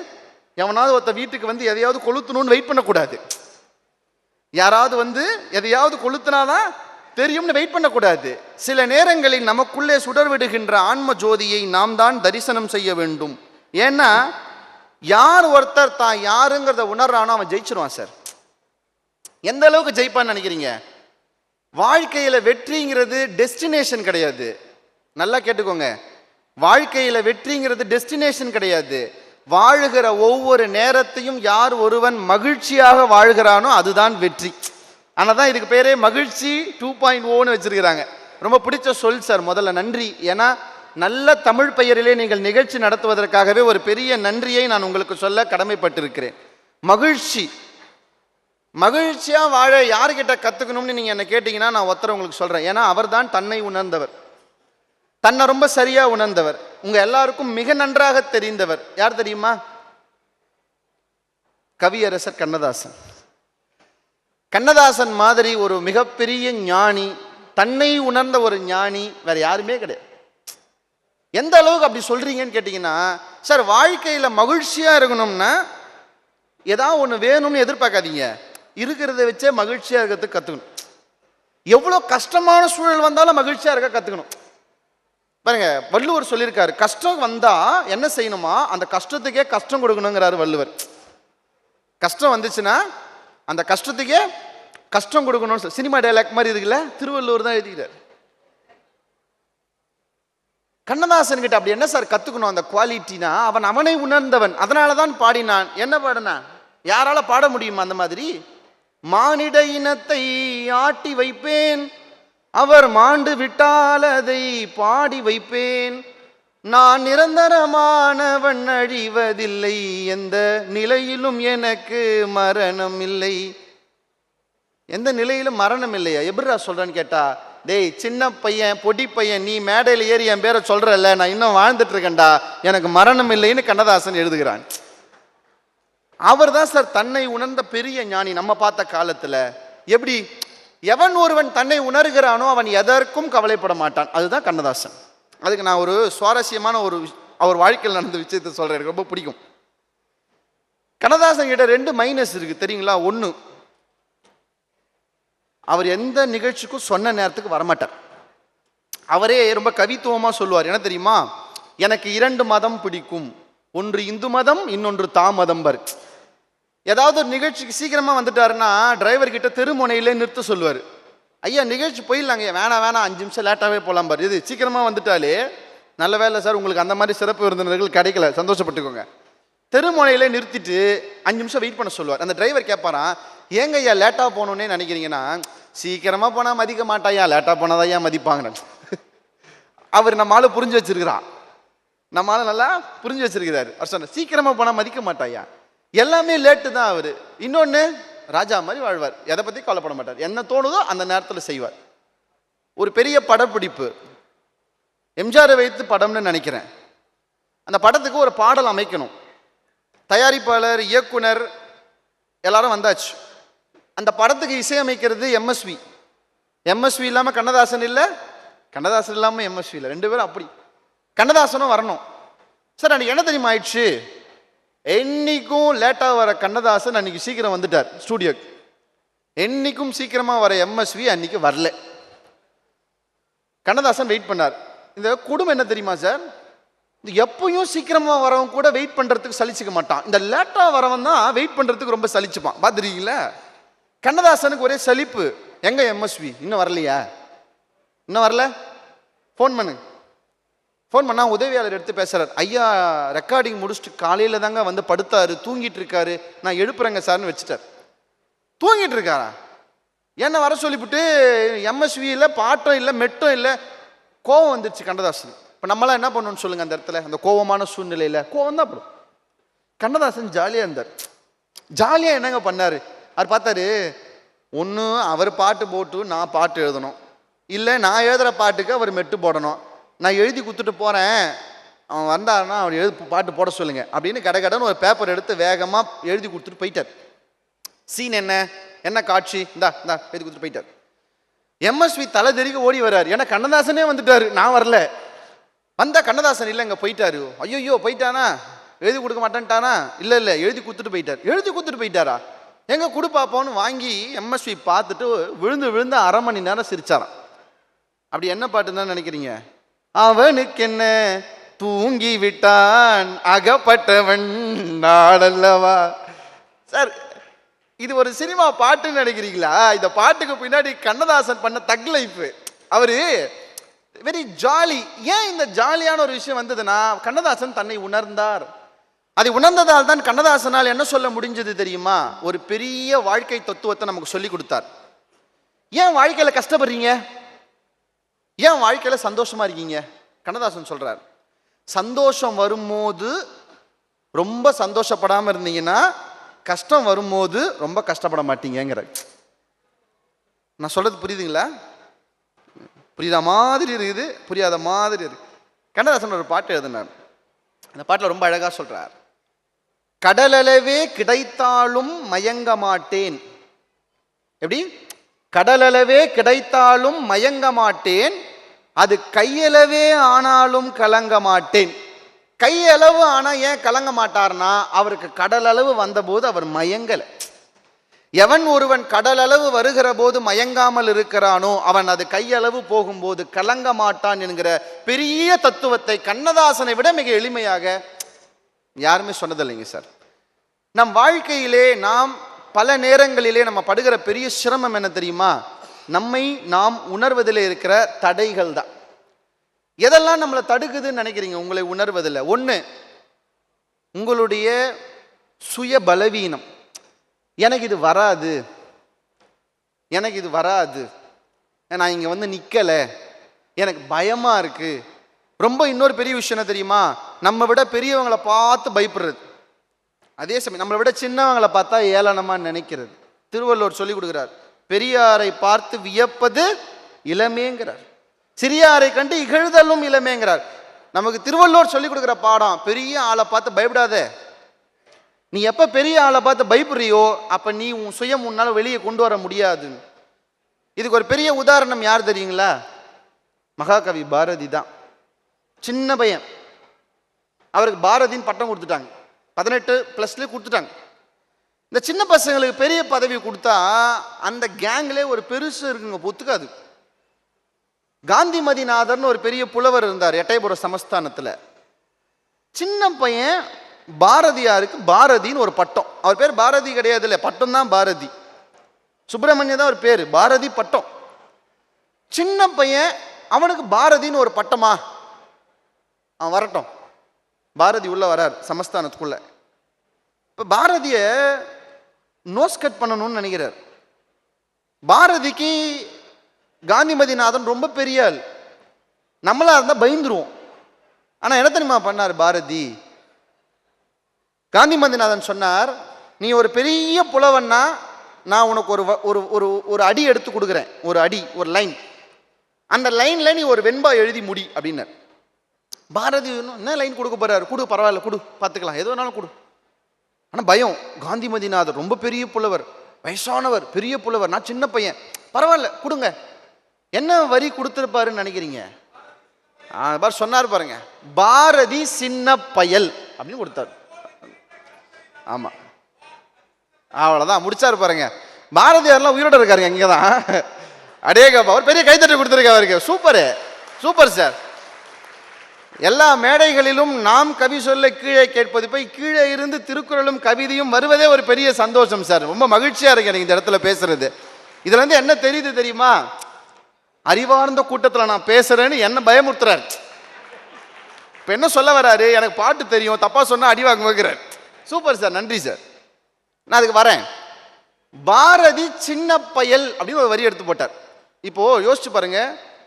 [SPEAKER 5] எவனாவது ஒருத்த வீட்டுக்கு வந்து எதையாவது கொளுத்தணும்னு வெயிட் பண்ணக்கூடாது. யாராவது வந்து எதையாவது கொளுத்தினாதான் தெரியும்னு வெயிட் பண்ணக்கூடாது. சில நேரங்களில் நமக்குள்ளே சுடர் விடுகின்ற ஆன்ம ஜோதியை நாம் தான் தரிசனம் செய்ய வேண்டும். ஏன்னா யார் ஒருத்தர் தான் யாருங்கிறத உணர்றானோ அவன் ஜெயிச்சிருவான் சார். எந்த அளவுக்கு ஜெயிப்பான்னு நினைக்கிறீங்க? வாழ்க்கையில வெற்றிங்கிறது டெஸ்டினேஷன் கிடையாது. நல்லா கேட்டுக்கோங்க, வாழ்க்கையில வெற்றிங்கிறது டெஸ்டினேஷன் கிடையாது. வாழுகிற ஒவ்வொரு நேரத்தையும் யார் ஒருவன் மகிழ்ச்சியாக வாழ்கிறானோ அதுதான் வெற்றி. ஆனால் தான் இதுக்கு பேரே மகிழ்ச்சி 2.0ன்னு வச்சிருக்கிறாங்க. ரொம்ப பிடிச்ச சொல் சார், முதல்ல நன்றி. ஏன்னா நல்ல தமிழ் பெயரிலே நீங்கள் நிகழ்ச்சி நடத்துவதற்காகவே ஒரு பெரிய நன்றியை நான் உங்களுக்கு சொல்ல கடமைப்பட்டிருக்கிறேன். மகிழ்ச்சி, மகிழ்ச்சியா வாழ யாருக்கிட்ட கத்துக்கணும்னு நீங்க என்ன கேட்டீங்கன்னா நான் ஒருத்தர் உங்களுக்கு சொல்றேன். ஏன்னா அவர் தான் தன்னை உணர்ந்தவர், தன்னை ரொம்ப சரியா உணர்ந்தவர், உங்க எல்லாருக்கும் மிக நன்றாக தெரிந்தவர். யார் தெரியுமா? கவியரசர் கண்ணதாசன். கண்ணதாசன் மாதிரி ஒரு மிகப்பெரிய ஞானி, தன்னை உணர்ந்த ஒரு ஞானி வேற யாருமே கிடையாது. எந்த அளவுக்கு அப்படி சொல்றீங்கன்னு கேட்டீங்கன்னா, சார் வாழ்க்கையில மகிழ்ச்சியா இருக்கணும்னா ஏதாவது ஒன்று வேணும்னு எதிர்பார்க்காதீங்க, இருக்கிறத வச்சே மகிழ்ச்சியா இருக்கிறதுக்கு கத்துக்கணும். எவ்வளோ கஷ்டமான சூழல் வந்தாலும் மகிழ்ச்சியா இருக்க கத்துக்கணும். பாருங்க, வள்ளுவர் சொல்லியிருக்காரு, கஷ்டம் வந்தா என்ன செய்யணுமா, அந்த கஷ்டத்துக்கே கஷ்டம் கொடுக்கணுங்கிறாரு வள்ளுவர். கஷ்டம் வந்துச்சுன்னா அந்த கஷ்டத்துக்கே கஷ்டம் கொடுக்கணும்னு சினிமா டைலாக் மாதிரி இருக்குல்ல, திருவள்ளுவர் தான் எழுதிக்கிறார். கண்ணதாசன் கிட்ட அப்படி என்ன சார் கத்துக்கணும் அந்த குவாலிட்டினா, அவன் அவனை உணர்ந்தவன், அதனாலதான் பாடினான். என்ன பாடினான்? யாரால பாட முடியுமா அந்த மாதிரி? மானிட இனத்தை ஆட்டி வைப்பேன், அவர் மாண்டு விட்டால் அதை பாடி வைப்பேன், நான் நிரந்தரமானவன் அழிவதில்லை, எந்த நிலையிலும் எனக்கு மரணம் இல்லை, எந்த நிலையிலும் மரணம் இல்லையா? எப்படிடா சொல்கிறேன்னு கேட்டா, டேய் சின்ன பையன் பொடி பையன், நீ மேடையில் ஏறி என் பேரை சொல்கிறல்ல, நான் இன்னும் வாழ்ந்துட்டு இருக்கேன்டா, எனக்கு மரணம் இல்லைன்னு கண்ணதாசன் எழுதுகிறான். அவர் தான் சார் தன்னை உணர்ந்த பெரிய ஞானி நம்ம பார்த்த காலத்தில். எப்படி எவன் ஒருவன் தன்னை உணர்கிறானோ அவன் எதற்கும் கவலைப்பட மாட்டான். அதுதான் கண்ணதாசன். அதுக்கு நான் ஒரு சுவாரஸ்யமான அவர் வாழ்க்கையில் நடந்த விஷயத்தை சொல்கிறேன், எனக்கு ரொம்ப பிடிக்கும். கண்ணதாசன் கிட்ட 2 மைனஸ் இருக்குது தெரியுங்களா? 1, அவர் எந்த நிகழ்ச்சிக்கும் சொன்ன நேரத்துக்கு வரமாட்டார். அவரே ரொம்ப கவித்துவமாக சொல்லுவார். என்ன தெரியுமா? எனக்கு 2 மதம் பிடிக்கும், ஒன்று இந்து மதம், இன்னொன்று தாமதம். ஏதாவது ஒரு நிகழ்ச்சிக்கு சீக்கிரமாக வந்துட்டாருன்னா டிரைவர் கிட்ட தெருமுனையிலே நிறுத்த சொல்லுவார். ஐயா நிகழ்ச்சி போயிடலாங்க, வேணாம் 5 நிமிஷம் லேட்டாகவே போகலாம் பாரு. இது சீக்கிரமாக வந்துட்டாலே நல்ல வேலை சார், உங்களுக்கு அந்த மாதிரி சிறப்பு விருந்தினர்கள் கிடைக்கல, சந்தோஷப்பட்டுக்கோங்க. தெருமுனையிலே நிறுத்திட்டு 5 நிமிஷம் வெயிட் பண்ண சொல்லுவார். அந்த டிரைவர் கேட்பாரான், ஏங்க ஐயா லேட்டாக போகணுன்னே நினைக்கிறீங்கன்னா, சீக்கிரமாக போனால் மதிக்க மாட்டாயா, லேட்டாக போனால் தான் ஏன் மதிப்பாங்க. அவர் நம்மளால புரிஞ்சு வச்சிருக்கிறான், நம்மளால நல்லா புரிஞ்சு வச்சிருக்கிறாரு. அவர் சொன்ன சீக்கிரமாக போனால் மதிக்க மாட்டாயா, எல்லாமே லேட்டு தான். அவர் இன்னொன்று ராஜா மாதிரி வாழ்வார், எதை பற்றி கவலைப்பட மாட்டார், என்ன தோணுதோ அந்த நேரத்தில் செய்வார். ஒரு பெரிய படப்பிடிப்பு, எம்ஜிஆரை வைத்து படம்னு நினைக்கிறேன். அந்த படத்துக்கு ஒரு பாடல் அமைக்கணும். தயாரிப்பாளர், இயக்குனர் எல்லாரும் வந்தாச்சு. அந்த படத்துக்கு இசையமைக்கிறது எம்எஸ்வி. எம்எஸ்வி இல்லாமல் கண்ணதாசன் இல்லை, கண்ணதாசன் இல்லாமல் எம்எஸ்வி இல்லை, 2 பேரும் அப்படி. கண்ணதாசனும் வரணும். சார் அன்றைக்கி என்ன தெரியுமா ஆயிடுச்சு? என்னைக்கும் லேட்டாக வர கண்ணதாசன் அன்னைக்கு சீக்கிரம் வந்துட்டார் ஸ்டூடியோக்கு. என்னைக்கும் சீக்கிரமாக வர எம்எஸ்வி அன்னைக்கு வரல. கண்ணதாசன் வெயிட் பண்ணார். இந்த குடும்பம் என்ன தெரியுமா சார்? இந்த எப்பயும் சீக்கிரமாக வரவன் கூட வெயிட் பண்ணுறதுக்கு சலிச்சுக்க மாட்டான், இந்த லேட்டாக வரவன் தான் வெயிட் பண்ணுறதுக்கு ரொம்ப சலிச்சுப்பான். பார்த்துருக்கீங்களா? கண்ணதாசனுக்கு ஒரே சலிப்பு, எங்க எம்எஸ்வி இன்னும் வரலையா, இன்னும் வரல, ஃபோன் பண்ணு. ஃபோன் பண்ணால் உதவியாளர் எடுத்து பேசுகிறார். ஐயா ரெக்கார்டிங் முடிச்சுட்டு காலையில் தாங்க வந்து படுத்தாரு, தூங்கிட்டு இருக்காரு, நான் எழுப்புறேங்க சார்னு வச்சுட்டார். தூங்கிட்டு இருக்காரா? என்ன வர சொல்லிவிட்டு எம்எஸ்வி இல்லை, பாட்டம் இல்லை, மெட்டும் இல்லை. கோவம் வந்துடுச்சு கண்ணதாசன். இப்போ நம்மளாம் என்ன பண்ணணும்னு சொல்லுங்க, அந்த இடத்துல அந்த கோவமான சூழ்நிலையில் கோவம் தான் அப்புறம். கண்ணதாசன் ஜாலியாக இருந்தார். ஜாலியாக என்னங்க பண்ணார்? அவர் பார்த்தாரு, ஒன்று அவர் பாட்டு போட்டு நான் பாட்டு எழுதணும், இல்லை நான் எழுதுகிற பாட்டுக்கு அவர் மெட்டு போடணும். நான் எழுதி கொடுத்துட்டு போகிறேன், அவன் வந்தாருன்னா அவர் பாட்டு போட சொல்லுங்க அப்படின்னு கடைன்னு ஒரு பேப்பர் எடுத்து வேகமாக எழுதி கொடுத்துட்டு போயிட்டார். சீன் என்ன காட்சி, இந்தா எழுதி கொடுத்துட்டு போயிட்டார். எம்எஸ்வி தலை தெறிக்க ஓடி வர்றாரு, ஏன்னா கண்ணதாசனே வந்துட்டாரு, நான் வரல. வந்தா கண்ணதாசன் இல்லை, இங்கே போயிட்டாரு. ஐயோ போயிட்டானா, எழுதி கொடுக்க மாட்டேன்ட்டானா? இல்லை எழுதி கொடுத்துட்டு போயிட்டார். எழுதி கொடுத்துட்டு போயிட்டாரா? எங்க கொடு பாப்போன்னு வாங்கி எம்எஸ்வி பார்த்துட்டு விழுந்து 1/2 மணி நேரம் சிரிச்சாராம். அப்படி என்ன பாட்டுன்னு தான் நினைக்கிறீங்க? அவனுக்கு என்ன தூங்கி விட்டான் அகப்பட்டவன் நாடல்லவா. சார் இது ஒரு சினிமா பாட்டுன்னு நினைக்கிறீங்களா? இந்த பாட்டுக்கு பின்னாடி கண்ணதாசன் பண்ண தக் லைஃப். அவரு வெரி ஜாலி. ஏன் இந்த ஜாலியான ஒரு விஷயம் வந்ததுன்னா, கண்ணதாசன் தன்னை உணர்ந்தார். அதை உணர்ந்ததால் தான் கண்ணதாசனால் என்ன சொல்ல முடிஞ்சது தெரியுமா? ஒரு பெரிய வாழ்க்கை தத்துவத்தை நமக்கு சொல்லி கொடுத்தார். ஏன் வாழ்க்கையில கஷ்டப்படுறீங்க, ஏன் வாழ்க்கையில சந்தோஷமா இருக்கீங்க? கண்ணதாசன் சொல்றார், சந்தோஷம் வரும்போது ரொம்ப சந்தோஷப்படாம இருந்தீங்கன்னா கஷ்டம் வரும்போது ரொம்ப கஷ்டப்பட மாட்டீங்கிற. நான் சொல்றது புரியுதுங்களா? புரியுத மாதிரி இருக்குது, புரியாத மாதிரி இருக்கு. கண்ணதாசன் ஒரு பாட்டு எழுதினார். அந்த பாட்டில் ரொம்ப அழகா சொல்றார், கடலளவே கிடைத்தாலும் மயங்க மாட்டேன். எப்படி? கடலளவே கிடைத்தாலும் மயங்க மாட்டேன், அது கையளவே ஆனாலும் கலங்க மாட்டேன். கையளவு ஆனா ஏன் கலங்க மாட்டார்னா, அவருக்கு கடலளவு வந்தபோது அவர் மயங்கல. எவன் ஒருவன் கடலளவு வருகிற போது மயங்காமல் இருக்கிறானோ அவன் அது கையளவு போகும்போது கலங்க மாட்டான் என்கிற பெரிய தத்துவத்தை கண்ணதாசனை விட மிக எளிமையாக யாருமே சொன்னதில்லைங்க சார். நம் வாழ்க்கையிலே நாம் பல நேரங்களிலே நம்ம படுகிற பெரிய சிரமம் என்ன தெரியுமா? நம்மை நாம் உணர்வதில் இருக்கிற தடைகள் தான். எதெல்லாம் நம்மளை தடுக்குதுன்னு நினைக்கிறீங்க உங்களை உணர்வதில்லை? ஒன்று, உங்களுடைய சுய பலவீனம். எனக்கு இது வராது, எனக்கு இது வராது, நான் இங்கே வந்து நிற்கலை, எனக்கு பயமாக இருக்கு. ரொம்ப இன்னொரு பெரிய விஷயம் என்ன தெரியுமா? நம்ம விட பெரியவங்களை பார்த்து பயப்படுறது, அதே சமயம் நம்மளை விட சின்னவங்களை பார்த்தா ஏளனமாக நினைக்கிறது. திருவள்ளுவர் சொல்லி கொடுக்குறார், பெரியாரை பார்த்து வியப்பது இளமேங்கிறார். சிறியாரை கண்டு இகழ்தலும் இளமேங்கிறார். நமக்கு திருவள்ளுவர் சொல்லிக் கொடுக்குற பாடம், பெரிய ஆளை பார்த்து பயப்படாத. நீ எப்ப பெரிய ஆளை பார்த்து பயப்படுறியோ அப்ப நீ உன் சுயம் உன்னால வெளியே கொண்டு வர முடியாது. இதுக்கு ஒரு பெரிய உதாரணம் யார் தெரியுங்களா? மகாகவி பாரதி தான். சின்ன பையன், அவருக்கு பாரதின்னு பட்டம் கொடுத்துட்டாங்க. 18+ கொடுத்துட்டாங்க. இந்த சின்ன பசங்களுக்கு பெரிய பதவி கொடுத்தா அந்த கேங்லே ஒரு பெருசு இருக்குங்க, ஒத்துக்காது. காந்திமதிநாதர்னு ஒரு பெரிய புலவர் இருந்தார் எட்டயபுரம் சமஸ்தானத்தில். சின்ன பையன் பாரதியாருக்கு பாரதின்னு ஒரு பட்டம். அவர் பேர் பாரதி கிடையாது, இல்லை, பட்டம் தான் பாரதி. சுப்பிரமணியம் தான் ஒரு பேர், பாரதி பட்டம். சின்ன பையன், அவனுக்கு பாரதின்னு ஒரு பட்டமா? அவன் வரட்டும். பாரதி உள்ள வரார் சமஸ்தானத்துக்குள்ள. இப்போ பாரதியை நோஸ் கட் பண்ணணும்னு நினைக்கிறார். பாரதிக்கு காந்திமதிநாதன் ரொம்ப பெரிய ஆள், நம்மளா இருந்தால் பயந்துருவோம். ஆனால் என்ன தெரியுமா பண்ணார் பாரதி? காந்திமதிநாதன் சொன்னார், நீ ஒரு பெரிய புலவன்னா நான் உனக்கு ஒரு அடி எடுத்து கொடுக்குறேன். ஒரு அடி, ஒரு லைன். அந்த லைன்ல நீ ஒரு வெண்பா எழுதி முடி அப்படின்னார். பாரதி என்ன லைன் கொடுக்க போறாரு? கொடு, பரவாயில்ல, கொடு, பார்த்துக்கலாம், எது வேணாலும் கொடு. ஆனால் பயம். காந்திமதிநாதர் ரொம்ப பெரிய புலவர், வயசானவர், பெரிய புலவர், நான் சின்ன பையன், பரவாயில்ல கொடுங்க. என்ன வரி கொடுத்துருப்பாருன்னு நினைக்கிறீங்க? சொன்னார் பாருங்க, பாரதி சின்ன பயல் அப்படின்னு கொடுத்தாரு. ஆமா, அவ்வளோதான், முடிச்சாரு பாருங்க. பாரதியார்லாம் உயிரோட இருக்காருங்க இங்கே தான். அடேகப்பா, அவர் பெரிய கைத்தட்டி கொடுத்துருக்காரு. Super, super sir. எல்லா மேடைகளிலும் நாம் கவி சொல்ல கீழே கேட்பது போய் கீழே இருந்து திருக்குறளும் கவிதையும் வருவதே ஒரு பெரிய சந்தோஷம் சார். ரொம்ப மகிழ்ச்சியா இருக்கு எனக்கு இந்த இடத்துல பேசுறது. இதுல இருந்து என்ன தெரியுது தெரியுமா? அறிவார்ந்த கூட்டத்தில் நான் பேசுறேன்னு என்ன பயமுறுத்துறாரு. இப்ப என்ன சொல்ல வராரு? எனக்கு பாட்டு தெரியும், தப்பா சொன்னா அடி வாங்க வைக்கிறார். சூப்பர் சார், நன்றி சார். நான் அதுக்கு வரேன். பாரதி சின்ன பயல் அப்படின்னு ஒரு வரி எடுத்து போட்டார். இப்போ யோசிச்சு பாருங்க,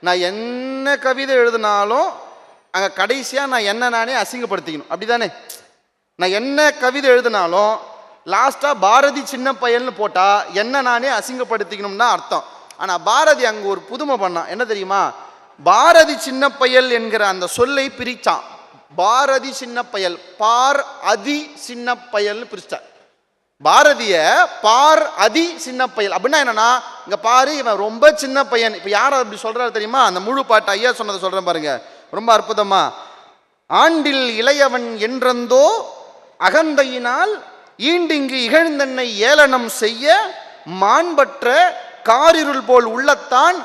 [SPEAKER 5] நான் என்ன கவிதை எழுதினாலும் அங்கே கடைசியாக நான் என்ன நானே அசிங்கப்படுத்திக்கணும், அப்படிதானே? நான் என்ன கவிதை எழுதினாலும் லாஸ்ட்டாக பாரதி சின்ன பையல்னு போட்டால் என்ன நானே அசிங்கப்படுத்திக்கணும்னு தான் அர்த்தம். ஆனால் பாரதி அங்கே ஒரு புதுமை பண்ணான். என்ன தெரியுமா? பாரதி சின்ன பயல் என்கிற அந்த சொல்லை பிரிச்சான். பாரதி சின்ன பயல், பார் அதி சின்ன பயல்னு பிரிச்சார். பாரதிய பார் அதி சின்ன பயல் அப்படின்னா என்னன்னா, இங்க பாரு இவன் ரொம்ப சின்ன பையன். இப்ப யார் அப்படி சொல்றாரு தெரியுமா? அந்த முழு பாட்டு ஐயா சொன்னதை சொல்றேன் பாருங்க, ரொம்ப அற்புதமா. ஆண்டில் இளையவன் என்றந்தோ அகந்தையினால் ஈண்டிங்கு இகழ்ந்தன்னை ஏளனம் செய்ய மாண்பற்ற காரிருள் போல் உள்ளத்தான்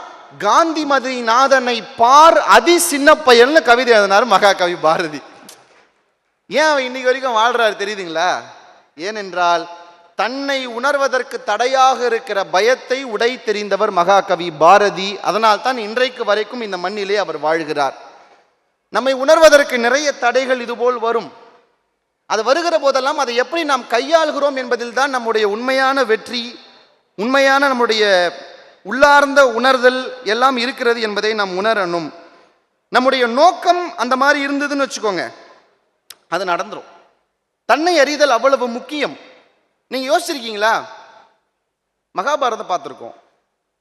[SPEAKER 5] காந்திமதி நாதனை பார் அதி சின்ன பயல்னு கவிதை எழுதினார் மகாகவி பாரதி. ஏன் அவன் இன்னைக்கு வரைக்கும் வாழ்றாரு தெரியுதுங்களா? ஏனென்றால் தன்னை உணர்வதற்கு தடையாக இருக்கிற பயத்தை உடை தெரிந்தவர் மகாகவி பாரதி. அதனால் தான் இன்றைக்கு வரைக்கும் இந்த மண்ணிலே அவர் வாழ்கிறார். நம்மை உணர்வதற்கு நிறைய தடைகள் இதுபோல் வரும். அது வருகிற போதெல்லாம் அதை எப்படி நாம் கையாளுகிறோம் என்பதில் தான் நம்முடைய உண்மையான வெற்றி, உண்மையான நம்முடைய உள்ளார்ந்த உணர்தல் எல்லாம் இருக்கிறது என்பதை நாம் உணரணும். நம்முடைய நோக்கம் அந்த மாதிரி இருந்ததுன்னு வச்சுக்கோங்க, அது நடந்துரும். தன்னை அறிதல் அவ்வளவு முக்கியம். நீங்க யோசிச்சிருக்கீங்களா? மகாபாரதம் பார்த்துருக்கோம்,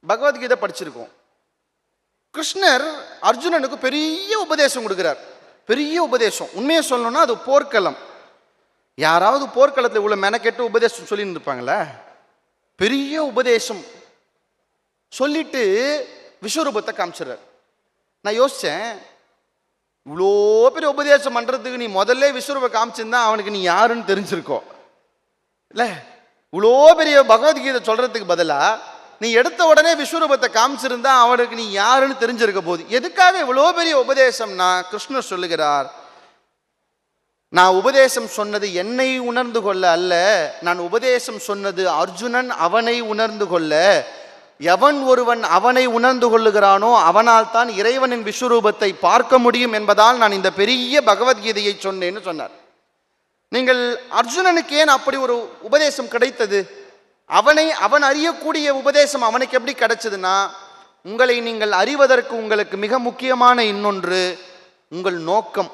[SPEAKER 5] பகவத்கீதை படிச்சிருக்கோம். கிருஷ்ணர் அர்ஜுனனுக்கு பெரிய உபதேசம் கொடுக்கிறார். பெரிய உபதேசம். உண்மையை சொல்லணும்னா அது போர்க்களம். யாராவது போர்க்களத்தில் இவ்வளவு மெனக்கெட்டு உபதேசம் சொல்லிட்டு இருப்பாங்களா? பெரிய உபதேசம் சொல்லிட்டு விஸ்வரூபத்தை காமிச்சிடுறார். நான் யோசிச்சேன், இவ்வளோ பெரிய உபதேசம் பண்றதுக்கு நீ முதல்ல விஸ்வரூபம் காமிச்சிருந்தா அவனுக்கு நீ யாருன்னு தெரிஞ்சிருக்கோம் இல்ல? இவ்வளோ பெரிய பகவத்கீதை சொல்றதுக்கு பதிலா நீ எடுத்த உடனே விஸ்வரூபத்தை காமிச்சிருந்தா அவனுக்கு நீ யாருன்னு தெரிஞ்சிருக்க போது. எதுக்காக இவ்வளோ பெரிய உபதேசம்னா, கிருஷ்ணர் சொல்லுகிறார், நான் உபதேசம் சொன்னது என்னை உணர்ந்து கொள்ள அல்ல, நான் உபதேசம் சொன்னது அர்ஜுனன் அவனை உணர்ந்து கொள்ள. எவன் ஒருவன் அவனை உணர்ந்து கொள்ளுகிறானோ அவனால் தான் இறைவனின் விஸ்வரூபத்தை பார்க்க முடியும் என்பதால் நான் இந்த பெரிய பகவத்கீதையை சொன்னேன்னு சொன்னார். நீங்கள் அர்ஜுனனுக்கு ஏன் அப்படி ஒரு உபதேசம் கிடைத்தது? அவன் அறியக்கூடிய உபதேசம் அவனுக்கு எப்படி கிடைச்சதுன்னா, உங்களை நீங்கள் அறிவதற்கு உங்களுக்கு மிக முக்கியமான இன்னொன்று உங்கள் நோக்கம்.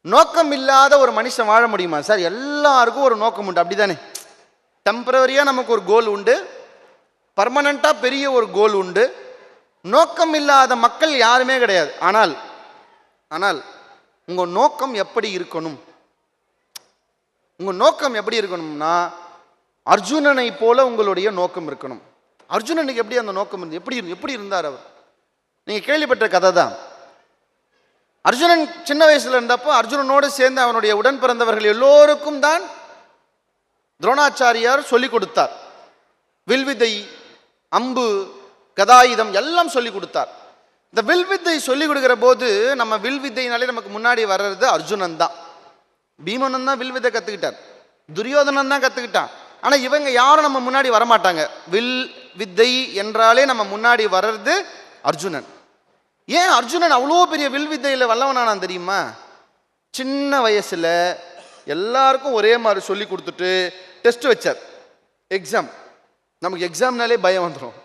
[SPEAKER 5] நோக்கம் இல்லாத ஒரு மனுஷன் வாழ முடியுமா சார்? எல்லாருக்கும் ஒரு நோக்கம் உண்டு, அப்படிதானே? டெம்பரரியா நமக்கு ஒரு கோல் உண்டு, பர்மனண்ட்டாக பெரிய ஒரு கோல் உண்டு. நோக்கம் இல்லாத மக்கள் யாருமே கிடையாது. ஆனால் ஆனால் உங்கள் நோக்கம் எப்படி இருக்கணும்? உங்கள் நோக்கம் எப்படி இருக்கணும்னா அர்ஜுனனை போல உங்களுடைய நோக்கம் இருக்கணும். அர்ஜுனனுக்கு எப்படி அந்த நோக்கம் இருந்து எப்படி இருந்தார் அவர்? நீங்கள் கேள்விப்பட்ட கதை தான். அர்ஜுனன் சின்ன வயசுல இருந்தப்போ அர்ஜுனனோடு சேர்ந்து அவனுடைய உடன் பிறந்தவர்கள் எல்லோருக்கும் தான் துரோணாச்சாரியார் சொல்லிக் கொடுத்தார். வில்வித்தை, அம்பு, கதாயுதம் எல்லாம் சொல்லிக் கொடுத்தார். இந்த வில்வித்தை சொல்லிக் கொடுக்கிற போது நம்ம வில்வித்தைனாலே நமக்கு முன்னாடி வர்றது அர்ஜுனன் தான். பீமனன் தான் வில்வித்தை கற்றுக்கிட்டார், துரியோதனன் தான் கற்றுக்கிட்டான். ஆனால் இவங்க யாரும் நம்ம முன்னாடி வரமாட்டாங்க. வில் வித்தை என்றாலே நம்ம முன்னாடி வர்றது அர்ஜுனன். ஏன் அர்ஜுனன் அவ்வளோ பெரிய வில் வித்தையில் வல்லவனானான் தெரியுமா? சின்ன வயசில் எல்லாருக்கும் ஒரே மாதிரி சொல்லி கொடுத்துட்டு டெஸ்ட் வச்சார். எக்ஸாம், நமக்கு எக்ஸாம்னாலே பயம் வந்துடும்.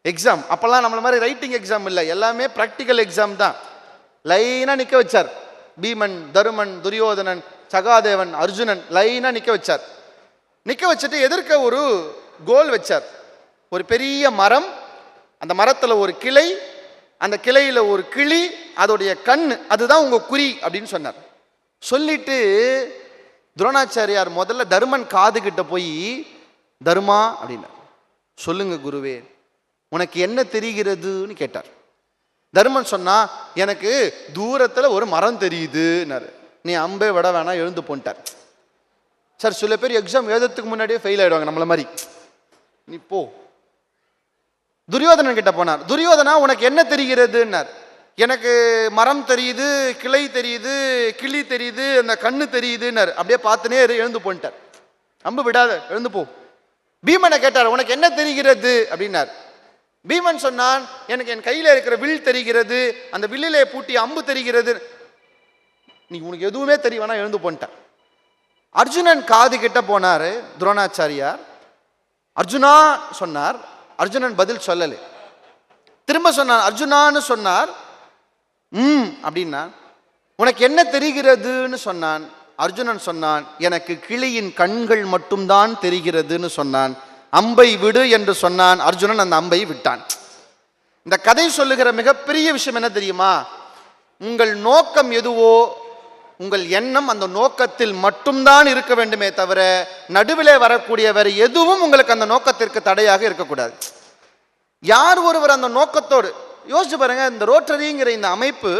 [SPEAKER 5] எக்ஸாம் அப்போல்லாம் நம்மள மாதிரி ரைட்டிங் எக்ஸாம் இல்லை, எல்லாமே ப்ராக்டிக்கல் எக்ஸாம் தான். லைனாக நிற்க வச்சார். பீமன், தருமன், துரியோதனன், சகாதேவன், அர்ஜுனன் லைனாக நிற்க வச்சார். நிற்க வச்சுட்டு எதிர்க்க ஒரு கோல் வச்சார். ஒரு பெரிய மரம், அந்த மரத்தில் ஒரு கிளை, அந்த கிளையில் ஒரு கிளி, அதோடைய கண், அதுதான் உங்கள் குறி அப்படின்னு சொன்னார். சொல்லிட்டு துரோணாச்சாரியார் முதல்ல தருமன் காது கிட்ட போய், தருமா அப்படின்னார், சொல்லுங்க குருவே, உனக்கு என்ன தெரிகிறதுன்னு கேட்டார். தருமன் சொன்னா, எனக்கு தூரத்தில் ஒரு மரம் தெரியுதுன்னாரு. நீ அம்பே விட வேணாம், எழுந்து போன்ட்டார். சார், சில பேர் எக்ஸாம் எழுதுறதுக்கு முன்னாடியே ஃபெயில் ஆயிடுவாங்க நம்மள மாதிரி. நீ போ. துரியோதனன் கிட்ட போனார். துரியோதனா, உனக்கு என்ன தெரிகிறதுன்னார். எனக்கு மரம் தெரியுது, கிளை தெரியுது, கிளி தெரியுது, அந்த கண்ணு தெரியுதுன்னாரு. அப்படியே பார்த்துனே எழுந்து போன்ட்டார். அம்பு விடாத, எழுந்து போ. பீமனை கேட்டார், உனக்கு என்ன தெரிகிறது அப்படின்னார். பீமன் சொன்னான், எனக்கு என் கையில் இருக்கிற வில் தெரிகிறது, அந்த வில்லிலே பூட்டி அம்பு தெரிகிறது. நீ உனக்கு எதுவுமே தெரியவேனா, எழுந்து போன்ட்டார். அர்ஜுனன் காது கிட்ட போனாரு துரோணாச்சாரியார். அர்ஜுனா சொன்னார். அர்ஜுனன் பதில் சொல்லலை. திரும்ப சொன்னார், அர்ஜுனான்னு சொன்னார். அப்படின்னா, உனக்கு என்ன தெரிகிறதுன்னு சொன்னான். அர்ஜுனன் சொன்னான், எனக்கு கிளியின் கண்கள் மட்டும்தான் தெரிகிறதுன்னு சொன்னான். அம்பை விடு என்று சொன்னான். அர்ஜுனன் அந்த அம்பை விட்டான். இந்த கதை சொல்லுகிற மிகப்பெரிய விஷயம் என்ன தெரியுமா? உங்கள் நோக்கம் எதுவோ, உங்கள் எண்ணம் அந்த நோக்கத்தில் மட்டும்தான் இருக்க வேண்டுமே தவிர நடுவிலே வரக்கூடிய வேறு எதுவும் உங்களுக்கு அந்த நோக்கத்திற்கு தடையாக இருக்கக்கூடாது. யார் ஒருவர் அந்த நோக்கத்தோடு, யோசிச்சு பாருங்க, இந்த ரோட்டரிங்கிற இந்த அமைப்பு,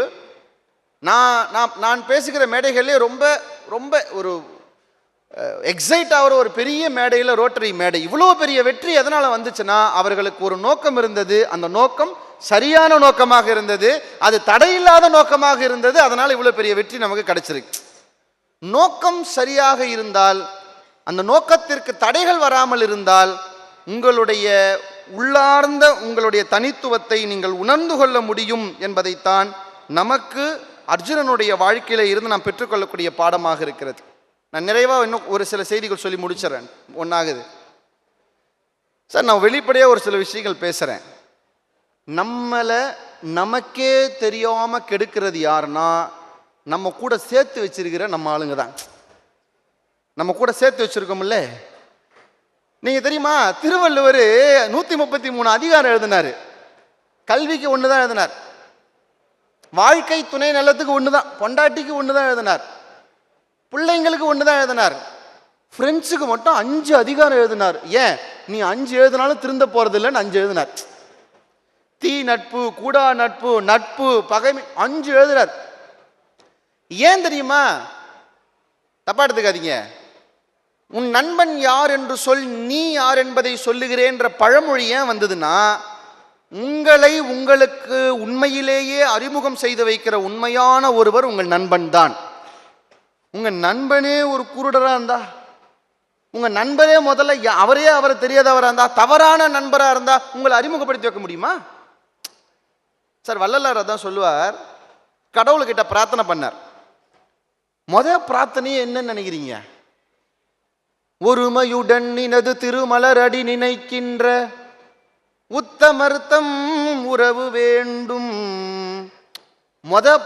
[SPEAKER 5] நான் பேசுகிற மேடைகளே ரொம்ப ரொம்ப ஒரு எக்ஸைட் ஆகிற ஒரு பெரிய மேடையில் ரோட்டரி மேடை. இவ்வளோ பெரிய வெற்றி எதனால் வந்துச்சுன்னா, அவர்களுக்கு ஒரு நோக்கம் இருந்தது. அந்த நோக்கம் சரியான நோக்கமாக இருந்தது, அது தடையில்லாத நோக்கமாக இருந்தது. அதனால் இவ்வளோ பெரிய வெற்றி நமக்கு கிடைச்சிருக்கு. நோக்கம் சரியாக இருந்தால், அந்த நோக்கத்திற்கு தடைகள் வராமல் இருந்தால், உங்களுடைய உள்ளார்ந்த உங்களுடைய தனித்துவத்தை நீங்கள் உணர்ந்து கொள்ள முடியும் என்பதைத்தான் நமக்கு அர்ஜுனனுடைய வாழ்க்கையில இருந்து நாம் பெற்றுக்கொள்ளக்கூடிய பாடமாக இருக்கிறது. நான் நிறைவாக இன்னும் ஒரு சில செய்திகள் சொல்லி முடிச்சிடறேன். ஒன்றாகுது சார், நான் வெளிப்படையாக ஒரு சில விஷயங்கள் பேசுகிறேன். நம்மளை நமக்கே தெரியாமல் கெடுக்கிறது யாருன்னா, நம்ம கூட சேர்த்து வச்சிருக்கிற நம்ம ஆளுங்க தான். நம்ம கூட சேர்த்து வச்சிருக்கோம்ல. நீங்கள் தெரியுமா, திருவள்ளுவர் 133 அதிகாரம் எழுதினார். கல்விக்கு ஒன்று தான் எழுதினார். வாழ்க்கை துணை நலத்துக்கு ஒன்று தான், பொண்டாட்டிக்கு ஒன்று தான் எழுதினார். பிள்ளைங்களுக்கு ஒன்று தான் எழுதினார். ஃப்ரெண்ட்ஸுக்கு மட்டும் 5 அதிகாரம் எழுதினார். ஏன், நீ 5 எழுதினாலும் திருந்த போகிறது இல்லைன்னு 5 எழுதினார். தீ நட்பு, கூடா நட்பு, நட்பு, பகைமை 5 எழுதுறார். ஏன் தெரியுமா? தப்பா எடுத்துக்காதீங்க. உன் நண்பன் யார் என்று சொல், நீ யார் என்பதை சொல்லுகிறேன்ற பழமொழி ஏன் வந்ததுன்னா, உங்களை உங்களுக்கு உண்மையிலேயே அறிமுகம் செய்து வைக்கிற உண்மையான ஒருவர் உங்கள் நண்பன் தான். உங்க நண்பனே ஒரு குருடரா இருந்தா, உங்க நண்பரே முதல்ல அவரை தெரியாதவரா இருந்தா, தவறான நண்பரா இருந்தா உங்களை அறிமுகப்படுத்தி வைக்க முடியுமா? சார், வள்ளலார் தான் சொல்லுவார், கடவுள்கிட்ட பிரார்த்தனை பண்ணார். முதல் பிரார்த்தனையே என்னன்னு நினைக்கிறீங்க? ஒருமையுடன் நினது திருமலரடி நினைக்கின்ற உத்தமர்த்தம் உறவு வேண்டும்.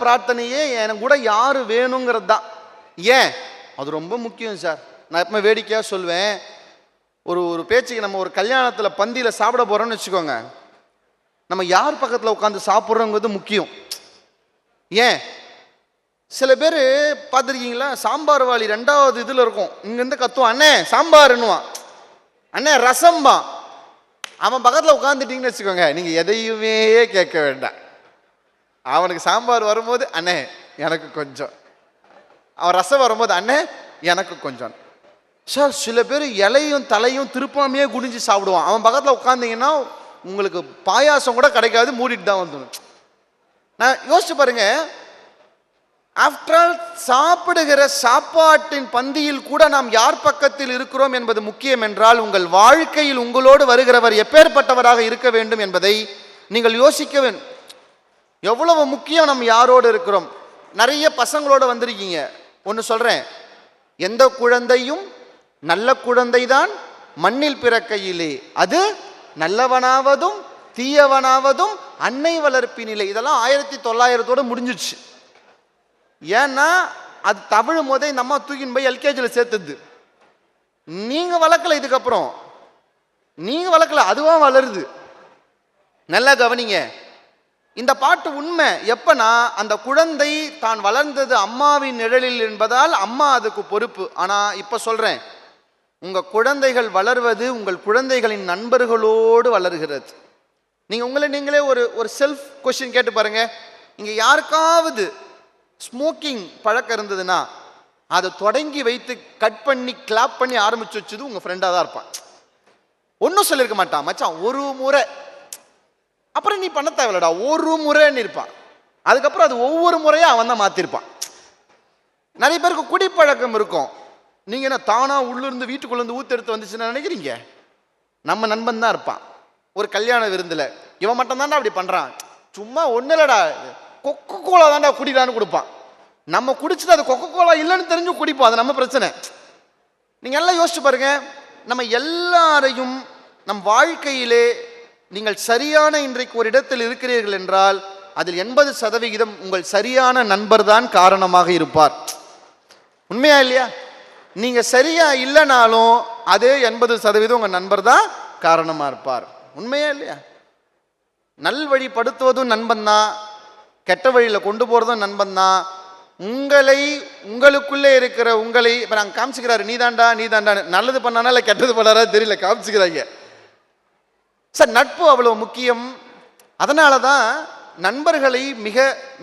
[SPEAKER 5] பிரார்த்தனையே எனக்கு கூட யாரு வேணுங்கிறது தான். ஏன், அது ரொம்ப முக்கியம் சார். நான் எப்பவுமே வேடிக்கையாக சொல்வேன், ஒரு பேச்சுக்கு நம்ம ஒரு கல்யாணத்தில் பந்தியில் சாப்பிட போகிறோம்னு வச்சுக்கோங்க, நம்ம யார் பக்கத்தில் உட்காந்து சாப்பிட்றோங்கிறது முக்கியம். ஏன் சில பேர் பார்த்துருக்கீங்களா, சாம்பார் வாளி 2வது இதில் இருக்கும், இங்கேருந்து கத்துவான், அண்ணே சாம்பார்ன்னுவான், அண்ணே ரசம்பா. அவன் பக்கத்தில் உட்காந்துட்டிங்கன்னு வச்சுக்கோங்க, நீங்கள் எதையுமே கேட்க வேண்டாம். அவனுக்கு சாம்பார் வரும்போது அண்ணே எனக்கு கொஞ்சம், அவன் ரசம் வரும்போது அண்ணே எனக்கு கொஞ்சம். சார் சில பேர் இலையும் தலையும் திருப்பாமையே குடிஞ்சு சாப்பிடுவான். அவன் பக்கத்தில் உட்காந்திங்கன்னா உங்களுக்கு பாயாசம் கூட கிடைக்காது, மூடிட்டு தான் வந்துடும். நான் யோசிச்சு பாருங்க, ஆஃப்டர் ஆல் சாப்பிடுகிற சாப்பாட்டின் பந்தியில் கூட நாம் யார் பக்கத்தில் இருக்கிறோம் என்பது முக்கியம் என்றால், உங்கள் வாழ்க்கையில் உங்களோடு வருகிறவர் எப்பேற்பட்டவராக இருக்க வேண்டும் என்பதை நீங்கள் யோசிக்க வேண்டும். எவ்வளவு முக்கியம் நம்ம யாரோடு இருக்கிறோம். நிறைய பசங்களோட வந்திருக்கீங்க. ஒன்று சொல்கிறேன், எந்த குழந்தையும் நல்ல குழந்தைதான் மண்ணில் பிறக்கையிலே, அது நல்லவனாவதும் தீயவனாவதும் அன்னை வளர்ப்பினிலே. இதெல்லாம் 1900 முடிஞ்சிடுச்சு. ஏன்னா அது தமிழ் போதே இந்த அம்மா தூக்கின்னு போய் எல்கேஜியில் சேர்த்துது. நீங்கள் வளர்க்கல, இதுக்கப்புறம் நீங்கள் வளர்க்கல, அதுவா வளருது. நல்லா கவனிங்க, இந்த பாட்டு உண்மை. எப்பனா அந்த குழந்தை தான் வளர்ந்தது அம்மாவின் நிழலில் என்பதால் அம்மா அதுக்கு பொறுப்பு. ஆனால் இப்போ சொல்கிறேன், உங்கள் குழந்தைகள் வளர்வது உங்கள் குழந்தைகளின் நண்பர்களோடு வளர்கிறது. நீங்கள் உங்களை நீங்களே ஒரு செல்ஃப் கொஸ்டின் கேட்டு பாருங்க. இங்கே யாருக்காவது ஸ்மோக்கிங் பழக்கம் இருந்ததுன்னா அதை தொடங்கி வைத்து கட் பண்ணி கிளாப் பண்ணி ஆரம்பிச்சு வச்சது உங்கள் ஃப்ரெண்டாக தான் இருப்பான். ஒன்றும் சொல்லியிருக்க மாட்டான், மச்சான் ஒரு முறை, அப்புறம் நீ பண்ண தேவையில்லடா ஒரு முறைன்னு இருப்பான். அதுக்கப்புறம் அது ஒவ்வொரு முறையாக அவன் தான் மாற்றிருப்பான். நிறைய பேருக்கு குடிப்பழக்கம் இருக்கும். நீங்கள் என்ன தானா உள்ளிருந்து வீட்டுக்குள்ளேருந்து ஊத்தெடுத்து வந்துச்சுன்னு நினைக்கிறீங்க? நம்ம நண்பன் தான் இருப்பான். ஒரு கல்யாண விருந்தில் இவன் மட்டும் தான்டா அப்படி பண்ணுறான், சும்மா ஒன்றும் இல்லடா கொக்கோ கோலா தான்டா குடிடான்னு கொடுப்பான். நம்ம குடிச்சுட்டு அது கொக்கோ கோலா இல்லைன்னு தெரிஞ்சு குடிப்போம், அது நம்ம பிரச்சனை. நீங்கள் எல்லாம் யோசிச்சு பாருங்க, நம்ம எல்லாரையும் நம் வாழ்க்கையிலே நீங்கள் சரியான இன்றைக்கு ஒரு இடத்தில் இருக்கிறீர்கள் என்றால் அதில் 80% உங்கள் சரியான நண்பர் தான் காரணமாக இருப்பார். உண்மையா இல்லையா? நீங்க சரியா இல்லைனாலும் அதே 80% உங்க நண்பர் தான் காரணமா இருப்பார். உண்மையா இல்லையா? நல்வழிப்படுத்துவதும் நண்பன் தான், கெட்ட வழியில கொண்டு போறதும் நண்பன் தான். உங்களுக்குள்ளே இருக்கிற உங்களை இப்ப நாங்கள் காமிச்சுக்கிறாரு, நீதாண்டா நீதாண்டா, நல்லது பண்ணானா இல்லை கெட்டது பண்ணாரா தெரியல, காமிச்சுக்கிறாங்க. சார் நட்பு அவ்வளவு முக்கியம். அதனால தான் நண்பர்களை மிக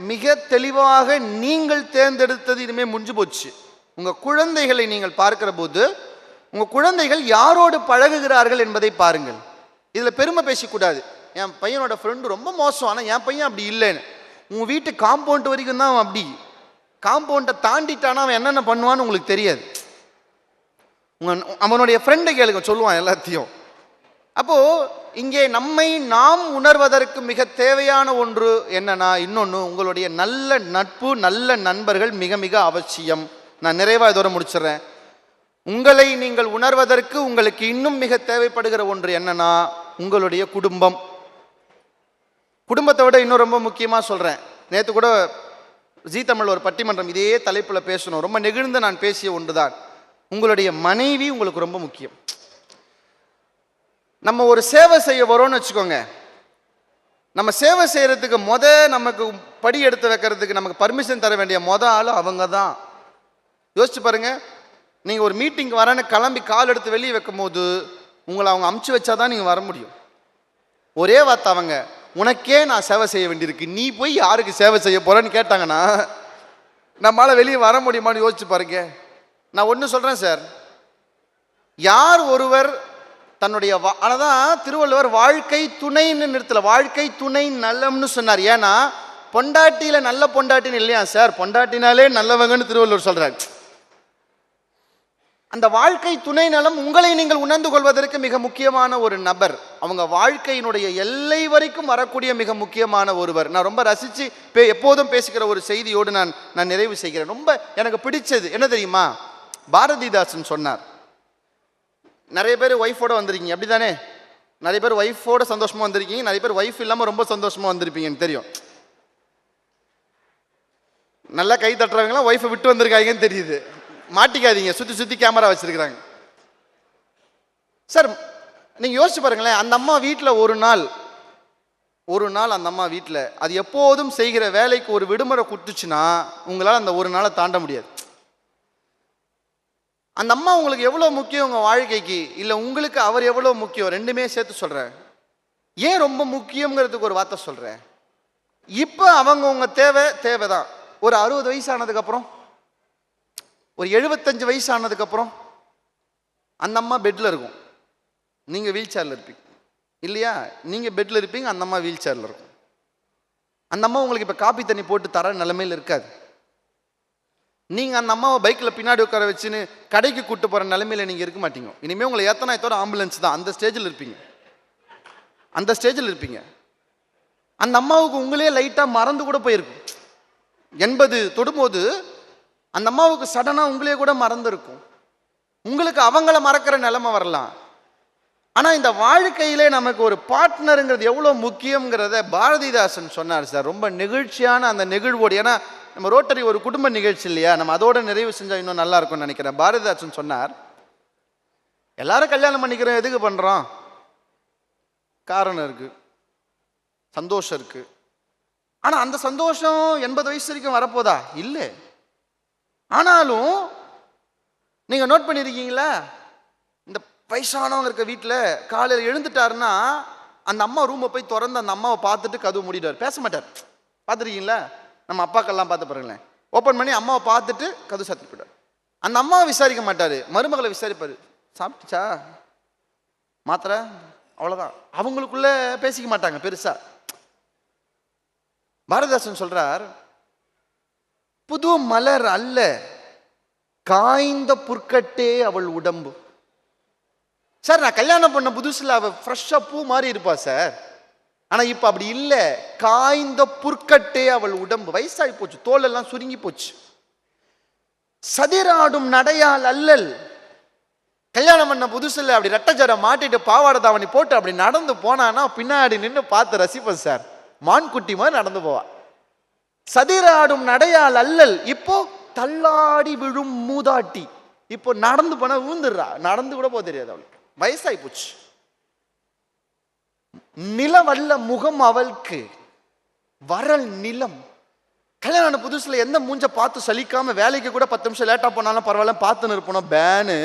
[SPEAKER 5] மிக தெளிவாக நீங்கள் தேர்ந்தெடுத்தது இனிமே முடிஞ்சு போச்சு. உங்கள் குழந்தைகளை நீங்கள் பார்க்கிற போது உங்கள் குழந்தைகள் யாரோடு பழகுகிறார்கள் என்பதை பாருங்கள். இதில் பெருமை பேசக்கூடாது, என் பையனோட ஃப்ரெண்டு ரொம்ப மோசம் ஆனால் என் பையன் அப்படி இல்லைன்னு. உங்கள் வீட்டு காம்பவுண்ட் வரைக்கும் தான் அவன் அப்படி, காம்பவுண்டை தாண்டிட்டானா அவன் என்னென்ன பண்ணுவான்னு உங்களுக்கு தெரியாது. அவனுடைய ஃப்ரெண்டை கேளுங்க, சொல்லுவான் எல்லாத்தையும். அப்போது இங்கே நம்மை நாம் உணர்வதற்கு மிக தேவையான ஒன்று என்னன்னா, இன்னொன்று உங்களுடைய நல்ல நட்பு, நல்ல நண்பர்கள் மிக மிக அவசியம். நான் நிறைவாக இதோட முடிச்சிடுறேன். உங்களை நீங்கள் உணர்வதற்கு உங்களுக்கு இன்னும் மிக தேவைப்படுகிற ஒன்று என்னன்னா, உங்களுடைய குடும்பம். குடும்பத்தை விட இன்னும் ரொம்ப முக்கியமாக சொல்கிறேன். நேற்று கூட ஜீ தமிழ் ஒரு பட்டிமன்றம் இதே தலைப்பில் பேசணும், ரொம்ப நெகிழ்ந்து நான் பேசிய ஒன்று தான், உங்களுடைய மனைவி உங்களுக்கு ரொம்ப முக்கியம். நம்ம ஒரு சேவை செய்ய வரோன்னு வச்சுக்கோங்க, நம்ம சேவை செய்கிறதுக்கு நமக்கு படி எடுத்து வைக்கிறதுக்கு நமக்கு பர்மிஷன் தர வேண்டிய ஆள் அவங்க தான். யோசிச்சு பாருங்க, நீங்கள் ஒரு மீட்டிங் வரேன்னு கிளம்பி கால் எடுத்து வெளியே வைக்கும் போது உங்களை அவங்க அமுச்சு வச்சாதான் நீங்கள் வர முடியும். ஒரே வார்த்தை, அவங்க உனக்கே நான் சேவை செய்ய வேண்டியிருக்கு, நீ போய் யாருக்கு சேவை செய்ய போறேன்னு கேட்டாங்கன்னா நம்மளால வெளியே வர முடியுமான்னு யோசிச்சு பாருங்க. நான் ஒன்று சொல்கிறேன் சார், யார் ஒருவர் தன்னுடைய அதனாதான் திருவள்ளுவர் வாழ்க்கை துணைன்னு நிறுத்தல, வாழ்க்கை துணை நலம்னு சொன்னார். ஏன்னா பொண்டாட்டியில நல்ல பொண்டாட்டின்னு இல்லையா சார், பொண்டாட்டினாலே நல்லவங்கன்னு திருவள்ளுவர் சொல்றார். அந்த வாழ்க்கை துணை நலம் உங்களை நீங்கள் உணர்ந்து கொள்வதற்கு மிக முக்கியமான ஒரு நபர், அவங்க வாழ்க்கையினுடைய எல்லை வரைக்கும் வரக்கூடிய மிக முக்கியமான ஒருவர். நான் ரொம்ப ரசித்து எப்போதும் பேசுகிற ஒரு செய்தியோடு நான் நிறைவு செய்கிறேன். ரொம்ப எனக்கு பிடிச்சது என்ன தெரியுமா, பாரதிதாசன் சொன்னார், நிறைய பேர் ஒய்ஃபோட வந்திருக்கீங்க அப்படி தானே, நிறைய பேர் ஒய்ஃபோட சந்தோஷமாக வந்திருக்கீங்க, நிறைய பேர் ஒய்ஃப் இல்லாமல் ரொம்ப சந்தோஷமாக வந்திருப்பீங்கன்னு தெரியும். நல்லா கை தட்டுறவங்களாம் ஒய்ஃபை விட்டு வந்திருக்காங்கன்னு தெரியுது, மாட்டிக்காதீங்க, சுற்றி சுற்றி கேமரா வச்சிருக்கிறாங்க. சார் நீங்கள் யோசிச்சு பாருங்களேன், அந்த அம்மா வீட்டில் ஒரு நாள் அந்த அம்மா வீட்டில் அது எப்போதும் செய்கிற வேலைக்கு ஒரு விடுமுறை கொடுத்துச்சுன்னா உங்களால் அந்த ஒரு நாளை தாண்ட முடியாது. அந்த அம்மா உங்களுக்கு எவ்வளோ முக்கியம் உங்கள் வாழ்க்கைக்கு, இல்லை உங்களுக்கு அவர் எவ்வளோ முக்கியம், ரெண்டுமே சேர்த்து சொல்கிறேன். ஏன் ரொம்ப முக்கியங்கிறதுக்கு ஒரு வார்த்தை சொல்கிறேன். இப்போ அவங்க உங்கள் தேவை தான். ஒரு 60 வயசு ஆனதுக்கப்புறம், ஒரு 75 வயசு ஆனதுக்கப்புறம் அந்த அம்மா பெட்டில் இருக்கும், நீங்கள் வீல் சேரில் இருப்பீங்க இல்லையா? நீங்கள் பெட்டில் இருப்பீங்க, அந்த அம்மா வீல் சேரில் இருக்கும். அந்த அம்மா உங்களுக்கு இப்போ காப்பி தண்ணி போட்டு தர நிலைமையில் இருக்காது. நீங்கள் அந்த அம்மாவை பைக்கில் பின்னாடி உட்கார வச்சுன்னு கடைக்கு கூட்டு போகிற நிலைமையில் நீங்கள் இருக்க மாட்டீங்க. இனிமேல் உங்களை எத்தனை ஆம்புலன்ஸ் தான், அந்த ஸ்டேஜில் இருப்பீங்க. அந்த அம்மாவுக்கு உங்களே லைட்டாக மறந்து கூட போயிருக்கும். 80 தொடும்போது அந்த அம்மாவுக்கு சடனாக உங்களே கூட மறந்துருக்கும். உங்களுக்கு அவங்கள மறக்கிற நிலைமை வரலாம். ஆனால் இந்த வாழ்க்கையிலே நமக்கு ஒரு பார்ட்னருங்கிறது எவ்வளோ முக்கியங்கிறத பாரதிதாசன் சொன்னார் சார். ரொம்ப நெகிழ்ச்சியான அந்த நிகழ்வோடு, ஏன்னா நம்ம ரோட்டரி ஒரு குடும்ப நிகழ்ச்சி இல்லையா, நம்ம அதோட நிறைவு செஞ்சால் இன்னும் நல்லா இருக்கும்னு நினைக்கிறேன். பாரதிதாசன் சொன்னார், எல்லாரும் கல்யாணம் பண்ணிக்கிறோம், எதுக்கு பண்ணுறோம்? காரணம் இருக்குது, சந்தோஷம் இருக்குது. ஆனால் அந்த சந்தோஷம் 80 வயசு வரைக்கும் வரப்போதா? இல்லை. ஆனாலும் நீங்கள் நோட் பண்ணியிருக்கீங்களா, இந்த வயசானவங்க இருக்க வீட்டில் காலையில் எழுந்துட்டாருன்னா அந்த அம்மா ரூமை போய் திறந்து அந்த அம்மாவை பார்த்துட்டு கதவு மூடிடுவார், பேச மாட்டார். பார்த்துருக்கீங்களா? நம்ம அப்பாக்கெல்லாம் பார்த்து பாருங்களேன், ஓப்பன் பண்ணி அம்மாவை பார்த்துட்டு கதவு சாத்திட்டு போயிட்டார். அந்த அம்மாவை விசாரிக்க மாட்டார், மருமகளை விசாரிப்பார். சாப்பிட்டுச்சா, மாத்திரை, அவ்வளோதான். அவங்களுக்குள்ள பேசிக்க மாட்டாங்க பெருசா. பாரதிதாசன் சொல்றார், புது மலர் அல்ல காய்ந்த புற்கட்டே அவள் உடம்பு. சார், நான் கல்யாணம் பண்ண புதுசுல அவ ஃப்ரெஷ்ஷா பூ மாதிரி இருப்பா சார். ஆனா இப்ப அப்படி இல்லை, காய்ந்த புற்கட்டே அவள் உடம்பு. வயசாகி போச்சு, தோல் எல்லாம் சுருங்கி போச்சு. சதிராடும் நடையால் அல்லல். கல்யாணம் பண்ண புதுசுல அப்படி ரெட்டஜரை மாட்டிட்டு பாவாடை தாவணி போட்டு அப்படி நடந்து போனான்னா பின்னாடி நின்று பார்த்து ரசிப்பேன் சார். மான்குட்டி மாதிரி நடந்து போவா. சதிராடும் நடையால் அல்லல். இப்போ தள்ளாடி விழும் மூதாட்டி. இப்போ நடந்து போனா விழுந்துடுறா, நடந்து கூட போக தெரியாது அவளுக்கு, வயசாகி போச்சு. நிலவல்ல முகம் அவளுக்கு வரல் நிலம். கல்யாணம் புதுசுல எந்த மூஞ்ச பார்த்து சலிக்காம வேலைக்கு கூட 10 நிமிஷம் லேட்டா போனாலும் பரவாயில்ல பார்த்துன்னு இருப்போம் பேனு.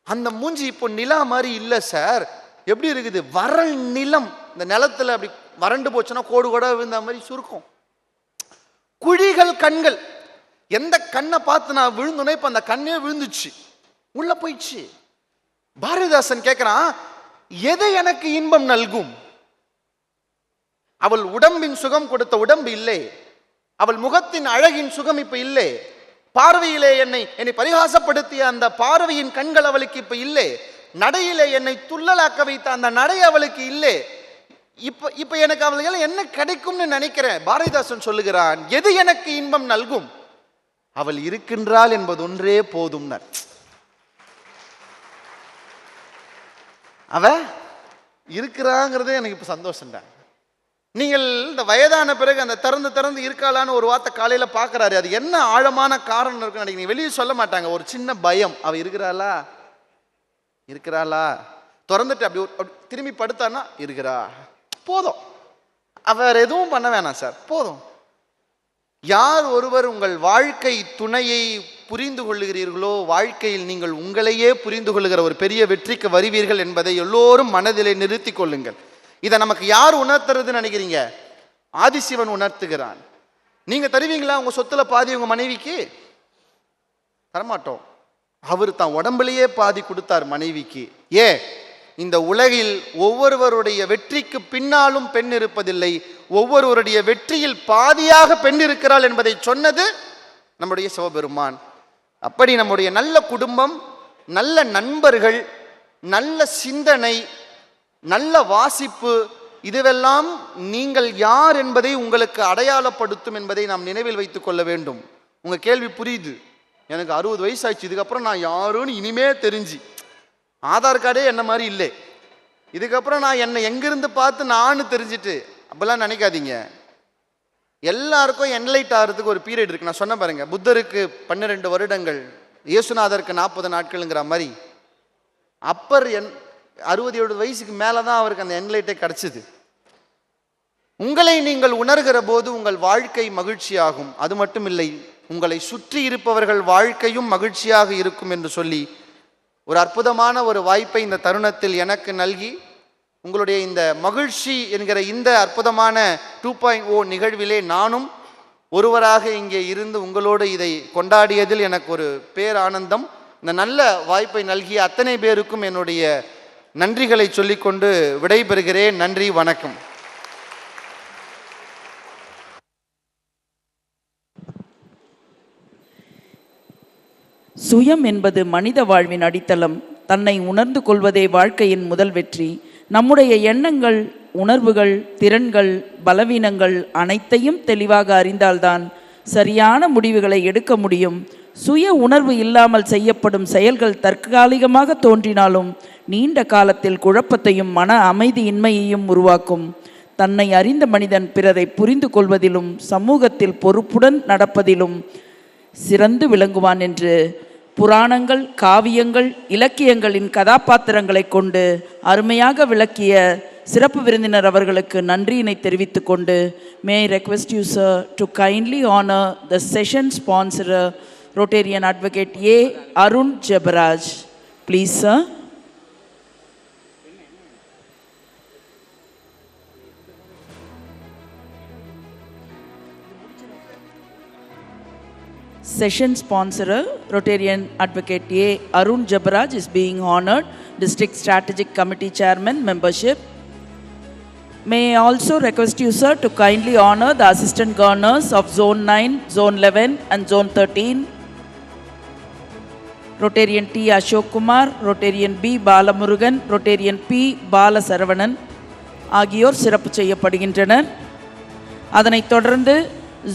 [SPEAKER 5] அந்த மூஞ்சி இப்போ நிலா மாதிரி இல்லை சார். எப்படி இருக்குது? வரல் நிலம். இந்த நிலத்துல அப்படி வறண்டு போச்சுன்னா கோடு கூட விழுந்த மாதிரி சுருக்கும். குழிகள் கண்கள். எந்த கண்ணை பார்த்து நான் விழுந்தோன்னே இப்ப அந்த கண்ணே விழுந்துச்சு, உள்ள போயிடுச்சு. பாரதிதாசன் கேட்கிறான், எது எனக்கு இன்பம் நல்கும்? அவள் உடம்பின் சுகம் கொடுத்த உடம்பு இல்லை, அவள் முகத்தின் அழகின் சுகம் இப்ப இல்லை, பார்வையிலே என்னை பரிகாசப்படுத்திய அந்த பார்வையின் கண்கள் அவளுக்கு இப்ப இல்லை, நடையிலே என்னை துள்ளலாக்க வைத்த அந்த நடை அவளுக்கு இல்லை. இப்ப எனக்கு அவளுக்கு என்ன கிடைக்கும்னு நினைக்கிறேன். பாரதிதாசன் சொல்லுகிறான், எது எனக்கு இன்பம் நல்கும்? அவள் இருக்கின்றாள் என்பது ஒன்றே போதும். அவ இருக்கிறாங்கிறதே எனக்கு இப்ப சந்தோஷம் தான். நீங்கள் இந்த வயதான பிறகு அந்த திறந்து இருக்காளான்னு ஒரு வார்த்தை காலையில பாக்குறாரு, அது என்ன ஆழமான காரணம் இருக்குன்னு நினைக்கிறீங்க? வெளியே சொல்ல மாட்டாங்க, ஒரு சின்ன பயம். அவ இருக்கிறாளா திறந்துட்டு அப்படி திரும்பி படுத்தான்னா இருக்கிறா, போதும். அவர் எதுவும் பண்ண வேணாம் சார், போதும். யார் ஒருவர் உங்கள் வாழ்க்கை துணையை புரிந்து கொள்ளுகிறீர்களோ, வாழ்க்கையில் நீங்கள் உங்களையே புரிந்து கொள்ளுகிற ஒரு பெரிய வெற்றிக்கு வருவீர்கள் என்பதை எல்லோரும் மனதிலே நிறுத்தி கொள்ளுங்கள். இதை நமக்கு யார் உணர்த்துறதுன்னு நினைக்கிறீங்க? ஆதிசிவன் உணர்த்துகிறான். நீங்க தருவீங்களா உங்க சொத்துல பாதி உங்க மனைவிக்கு? தரமாட்டோம். அவர் தான் உடம்புலயே பாதி கொடுத்தார் மனைவிக்கு. இந்த உலகில் ஒவ்வொருவருடைய வெற்றிக்கு பின்னாலும் பெண் இருப்பதில்லை, ஒவ்வொருவருடைய வெற்றியில் பாதியாக பெண் இருக்கிறாள் என்பதை சொன்னது நம்முடைய சிவபெருமான். அப்படி நம்முடைய நல்ல குடும்பம், நல்ல நண்பர்கள், நல்ல சிந்தனை, நல்ல வாசிப்பு, இதுவெல்லாம் நீங்கள் யார் என்பதை உங்களுக்கு அடையாளப்படுத்தும் என்பதை நாம் நினைவில் வைத்துக் கொள்ள வேண்டும். உங்க கேள்வி புரியுது. எனக்கு 60 வயசு ஆயிடுச்சு, இதுக்கப்புறம் நான் யாருன்னு இனிமே தெரிஞ்சு, ஆதார் கார்டே என்ன மாதிரி இல்லை, இதுக்கப்புறம் நான் என்னை எங்கிருந்து பார்த்து நான் தெரிஞ்சுட்டு அப்பெல்லாம் நினைக்காதீங்க. எல்லாருக்கும் என்லைட் ஆகிறதுக்கு ஒரு பீரியட் இருக்கு. நான் சொன்ன பாருங்க, புத்தருக்கு 12 வருடங்கள், இயேசுநாதருக்கு 40 நாட்கள்ங்கிற மாதிரி. அப்பர் 60-70 வயசுக்கு மேலே தான் அவருக்கு அந்த என்லைட்டே கிடச்சிது. உங்களை நீங்கள் உணர்கிற போது உங்கள் வாழ்க்கை மகிழ்ச்சியாகும். அது மட்டும் இல்லை, உங்களை சுற்றி இருப்பவர்கள் வாழ்க்கையும் மகிழ்ச்சியாக இருக்கும் என்று சொல்லி ஒரு அற்புதமான ஒரு வாய்ப்பை இந்த தருணத்தில் எனக்கு நல்கி உங்களுடைய இந்த மகிழ்ச்சி என்கிற இந்த அற்புதமான 2.0 நிகழ்விலே நானும் ஒருவராக இங்கே இருந்து உங்களோடு இதை கொண்டாடியதில் எனக்கு ஒரு பேரானந்தம். இந்த நல்ல வாய்ப்பை நல்கிய அத்தனை பேருக்கும் என்னுடைய நன்றிகளை சொல்லிக்கொண்டு விடைபெறுகிறேன். நன்றி, வணக்கம்.
[SPEAKER 1] சுயம் என்பது மனித வாழ்வின் அடித்தளம். தன்னை உணர்ந்து கொள்வதே வாழ்க்கையின் முதல் வெற்றி. நம்முடைய எண்ணங்கள், உணர்வுகள், திறன்கள், பலவீனங்கள் அனைத்தையும் தெளிவாக அறிந்தால்தான் சரியான முடிவுகளை எடுக்க முடியும். சுய உணர்வு இல்லாமல் செய்யப்படும் செயல்கள் தற்காலிகமாக தோன்றினாலும் நீண்ட காலத்தில் குழப்பத்தையும் மன அமைதியின்மையையும் உருவாக்கும். தன்னை அறிந்த மனிதன் பிறரை புரிந்து கொள்வதிலும் சமூகத்தில் பொறுப்புடன் நடப்பதிலும் சிறந்து விளங்குவான் என்று புராணங்கள், காவியங்கள், இலக்கியங்களின் கதாபாத்திரங்களை கொண்டு அருமையாக விளக்கிய சிறப்பு விருந்தினர் அவர்களுக்கு நன்றியினை தெரிவித்துக் கொண்டு, may I request you sir to kindly honour the session sponsorer Rotarian Advocate A. Arun Jabaraj. Please, sir. Session sponsorer, Rotarian Advocate A. Arun Jabaraj is being honored. District Strategic Committee Chairman membership. May I also request you, sir, to kindly honor the Assistant Governors of Zone 9, Zone 11 and Zone 13. Rotarian T. Ashok Kumar, Rotarian B. Balamurugan, Rotarian P. Balasaravanan ஆகியோர் சிறப்பு செய்யப்படுகின்றனர். அதனைத் தொடர்ந்து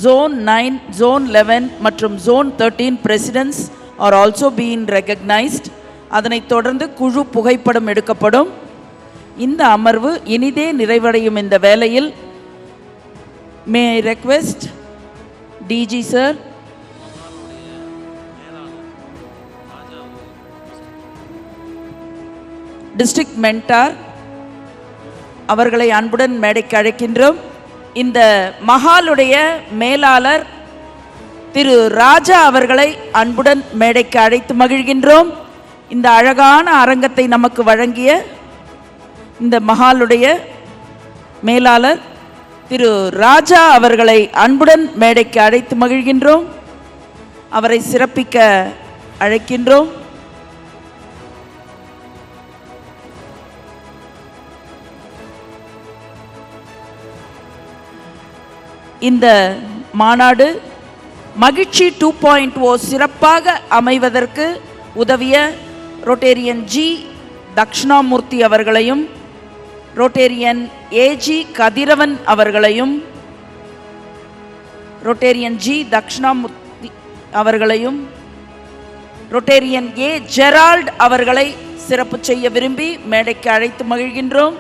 [SPEAKER 1] Zone 9, Zone 11 மற்றும் Zone 13 Presidents are also being recognized. அதனைத் தொடர்ந்து குழு புகைப்படம் எடுக்கப்படும். இந்த அமர்வு இனிதே நிறைவடையும். இந்த வேளையில் may I request DG sir, district mentor அவர்களை அன்புடன் மேடைக்கு அழைக்கின்றோம். இந்த மஹாலுடைய மேலாளர் திரு ராஜா அவர்களை அன்புடன் மேடைக்கு அழைத்து மகிழ்கின்றோம். இந்த அழகான அரங்கத்தை நமக்கு வழங்கிய இந்த மஹாலுடைய மேலாளர் திரு ராஜா அவர்களை அன்புடன் மேடைக்கு அழைத்து மகிழ்கின்றோம். அவரை சிறப்பிக்க அழைக்கின்றோம். இந்த மாநாடு மகிழ்ச்சி 2.0 சிறப்பாக அமைவதற்கு உதவிய ரோட்டேரியன் ஜி தக்ஷணாமூர்த்தி அவர்களையும், ரோட்டேரியன் ஏஜி கதிரவன் அவர்களையும், ரோட்டேரியன் ஜி தக்ஷணாமூர்த்தி அவர்களையும், ரோட்டேரியன் ஏ ஜெரால்ட் அவர்களை சிறப்பு செய்ய விரும்பி மேடைக்கு அழைத்து மகிழ்கின்றோம்.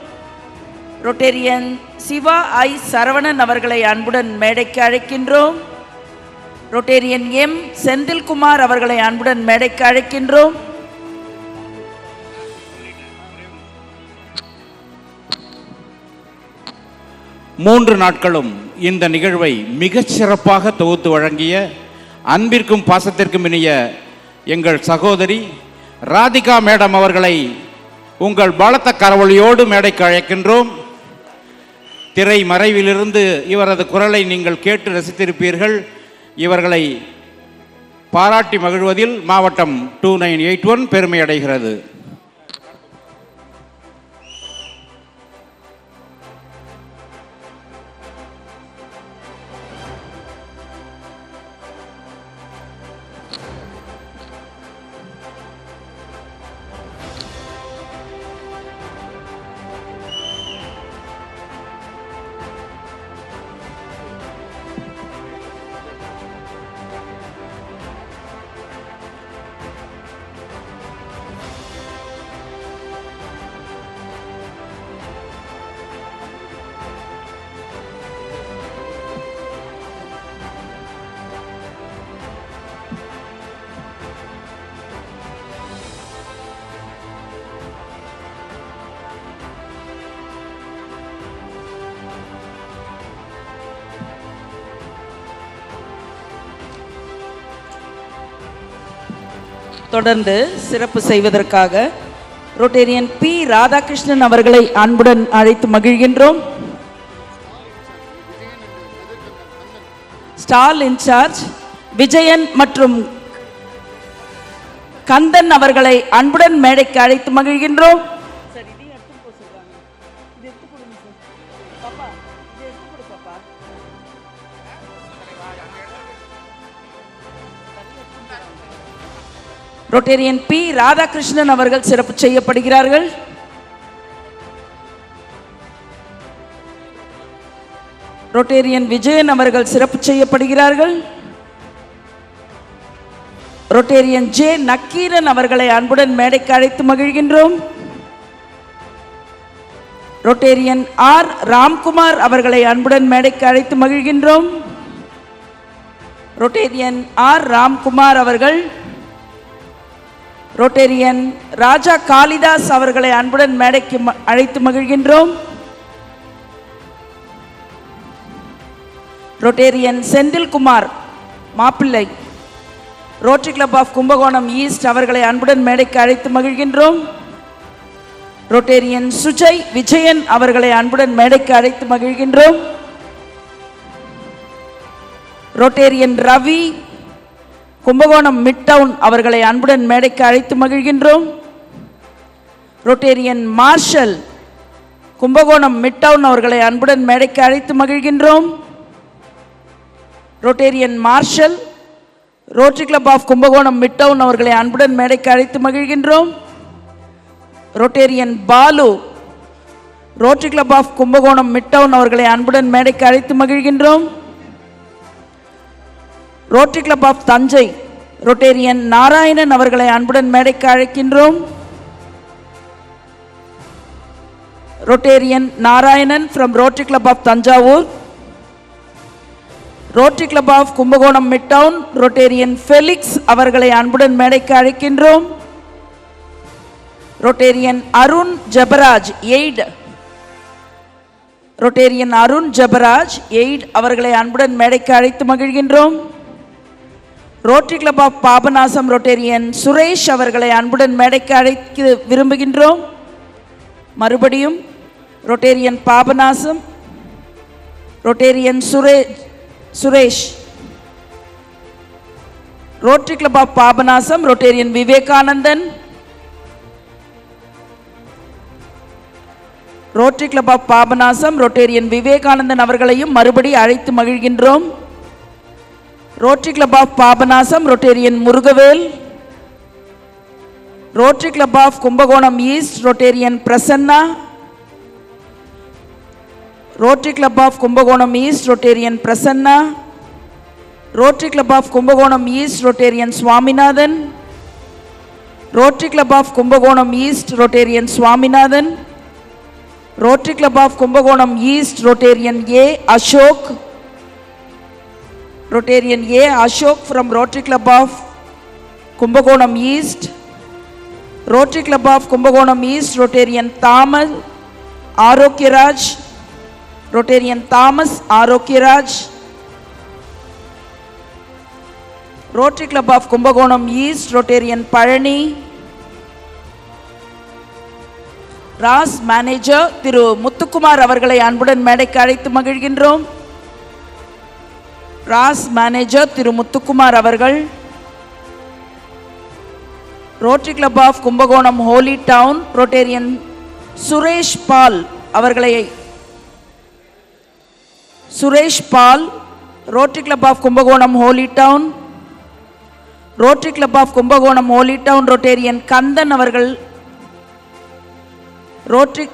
[SPEAKER 1] ரோட்டேரியன் சிவா ஐ சரவணன் அவர்களை அன்புடன் மேடைக்கு அழைக்கின்றோம். ரோட்டேரியன் எம் செந்தில்குமார் அவர்களை அன்புடன் மேடைக்கு அழைக்கின்றோம்.
[SPEAKER 6] மூன்று நாட்களும் இந்த நிகழ்வை மிகச் சிறப்பாக தொகுத்து வழங்கிய அன்பிற்கும் பாசத்திற்கும் இனிய எங்கள் சகோதரி ராதிகா மேடம் அவர்களை உங்கள் பலத்த கரவொலியோடு மேடைக்கு அழைக்கின்றோம். திரை மறைவிலிருந்து இவரது குரலை நீங்கள் கேட்டு ரசித்திருப்பீர்கள். இவர்களை பாராட்டி மகிழ்வதில் மாவட்டம் 2981 பெருமை அடைகிறது.
[SPEAKER 1] தொடர்ந்து சிறப்பு செய்வதற்காக ரோட்டேரியன் பி ராதாகிருஷ்ணன் அவர்களை அன்புடன் அழைத்து மகிழ்கின்றோம். ஸ்டால் இன்சார்ஜ் விஜயன் மற்றும் கந்தன் அவர்களை அன்புடன் மேடைக்கு அழைத்து மகிழ்கின்றோம். ரோட்டேரியன் பி ராதாகிருஷ்ணன் அவர்கள் சிறப்பு செய்யப்படுகிறார்கள். ரோட்டேரியன் விஜயன் அவர்கள் சிறப்பு செய்யப்படுகிறார்கள். ரோட்டேரியன் ஜே நக்கீரன் அவர்களை அன்புடன் மேடைக்கு அழைத்து மகிழ்கின்றோம். ரோட்டேரியன் ஆர் ராம்குமார் அவர்களை அன்புடன் மேடைக்கு அழைத்து மகிழ்கின்றோம். ரோட்டேரியன் ஆர் ராம்குமார் அவர்கள் ரோட்டேரியன் ராஜா காளிதாஸ் அவர்களை அன்புடன் மேடைக்கு அழைத்து மகிழ்கின்றோம். ரோட்டேரியன் செந்தில்குமார் மாப்பிள்ளை Rotary club of Kumbakonam East அவர்களை அன்புடன் மேடைக்கு அழைத்து மகிழ்கின்றோம். ரோட்டேரியன் சுஜய் விஜயன் அவர்களை அன்புடன் மேடைக்கு அழைத்து மகிழ்கின்றோம். Rotarian Ravi Kumbakonam mid town அவர்களை அன்புடன் மேடைக்கு அழைத்து மகிழ்கின்றோம். Rotarian Marshal Kumbakonam mid town அவர்களை அன்புடன் மேடைக்கு அழைத்து மகிழ்கின்றோம். Rotarian Marshal Rotary club of Kumbakonam mid town அவர்களை அன்புடன் மேடைக்கு அழைத்து மகிழ்கின்றோம். Rotarian Balu Rotary club of Kumbakonam mid town அவர்களை அன்புடன் மேடைக்கு அழைத்து மகிழ்கின்றோம். Rotary club of Thanjai Rotarian Narayanan அவர்களை அன்புடன் மேடைக்கு அழைக்கின்றோம். Rotarian Narayanan from Rotary club of Thanjavur. Rotary club of Kumbakonam mid town Rotarian Felix அவர்களை அன்புடன் மேடைக்கு அழைக்கின்றோம். ரோட்டேரியன் அருண் ஜபராஜ் எய்ட் ரோட்டேரியன் அருண் ஜபராஜ் எய்ட் அவர்களை அன்புடன் மேடைக்கு அழைத்து மகிழ்கின்றோம். Rotary club of Papanasam Rotarian Suresh அவர்களை அன்புடன் மேடைக்கு அழைக்க விரும்புகின்றோம். மறுபடியும் Rotarian Papanasam Rotarian Suresh Rotary club of Papanasam Rotarian Vivekanandan Rotary club of Papanasam Rotarian Vivekanandan அவர்களையும் மறுபடி அழைத்து மகிழ்கின்றோம். Rotary club of Papanasam Rotarian Murugavel. Rotary club of Kumbakonam east Rotarian Prasanna. Rotary club of Kumbakonam east Rotarian Prasanna. Rotary club of Kumbakonam east Rotarian Swaminathan. Rotary club of Kumbakonam east Rotarian Swaminathan. Rotary club of Kumbakonam east Rotarian A Ashok. Rotarian A Ashok from Rotary club of Kumbakonam east. Rotary club of Kumbakonam east Rotarian Thomas Arokiyaraj. Rotarian Thomas Arokiyaraj. Rotary club of Kumbakonam east Rotarian Palani. ராஸ் manager Thiru Muthukumar அவர்களை அன்புடன் மேடைக்கு அழைத்து மகிழ்கின்றோம். ராஸ் manager Thiru Muthukumar அவர்கள் Rotary club of Kumbakonam holy town Rotarian Suresh Paul அவர்களை Rotary club of Kumbakonam holy town. Rotary club of Kumbakonam holy town Rotarian Kandan அவர்கள்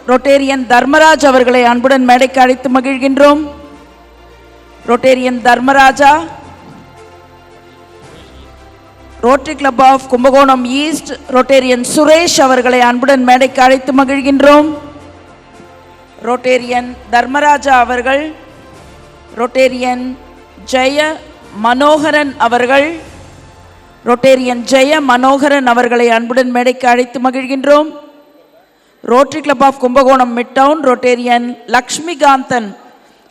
[SPEAKER 1] Rotarian Dharmaraj அவர்களை அன்புடன் மேடைக்கு அழைத்து மகிழ்கின்றோம். Rotarian Dharmaraja. Rotary club of Kumbakonam east Rotarian Suresh அவர்களை அன்புடன் மேடைக்கு அழைத்து மகிழ்கின்றோம். ரோட்டேரியன் தர்மராஜா அவர்கள் ரோட்டேரியன் ஜெய மனோகரன் அவர்கள் ரோட்டேரியன் ஜெய மனோகரன் அவர்களை அன்புடன் மேடைக்கு அழைத்து மகிழ்கின்றோம். Rotary club of Kumbakonam mid town Rotarian Lakshmikanthan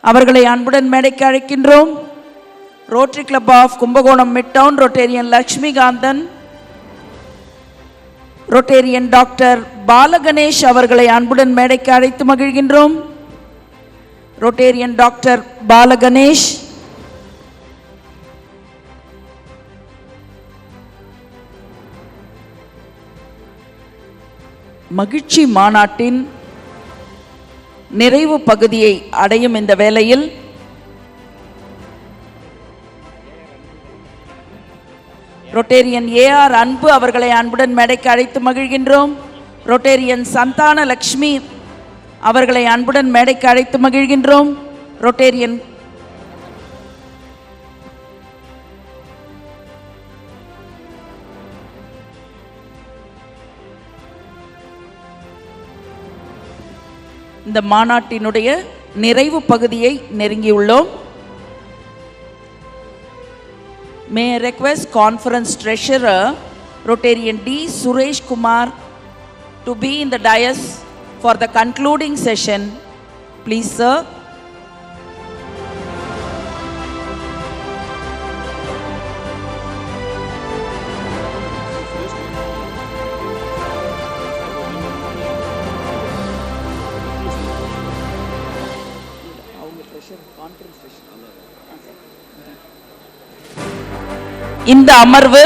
[SPEAKER 1] அவர்களை அன்புடன் மேடைக்கு அழைக்கின்றோம். Rotary club of Kumbakonam mid town Rotarian Lakshmikanthan. Rotarian doctor Balaganesh அவர்களை அன்புடன் மேடைக்கு அழைத்து மகிழ்கின்றோம். Rotarian doctor Balaganesh. மகிழ்ச்சி மாநாட்டின் நிறைவு பகுதியை அடையும் இந்த வேளையில் ரொட்டேரியன் ஏஆர் அன்பு அவர்களை அன்புடன் மேடைக்கு அழைத்து மகிழ்கின்றோம். ரொட்டேரியன் சந்தான லக்ஷ்மி அவர்களை அன்புடன் மேடைக்கு அழைத்து மகிழ்கின்றோம். ரொட்டேரியன் இந்த மாநாட்டினுடைய நிறைவு பகுதியை நெருங்கியுள்ளோம். May I request Conference Treasurer Rotarian D. Suresh Kumar to be in the dais for the concluding session. Please, sir. இந்த அமர்வு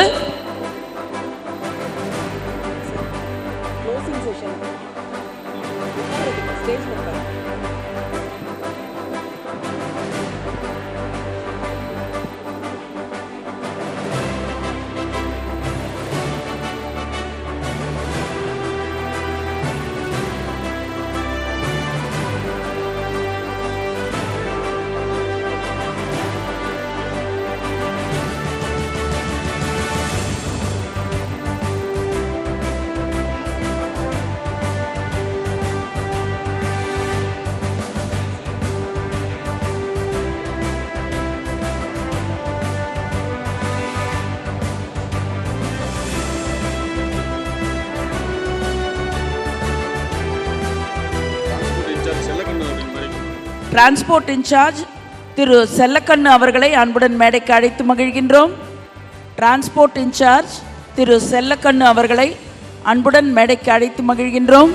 [SPEAKER 1] டிரான்ஸ்போர்ட் இன்சார்ஜ் திரு செல்லக்கண்ணு அவர்களை அன்புடன் மேடைக்கு அழைத்து மகிழ்கின்றோம். டிரான்ஸ்போர்ட் இன்சார்ஜ் திரு செல்லக்கண்ணு அவர்களை அன்புடன் மேடைக்கு அழைத்து மகிழ்கின்றோம்.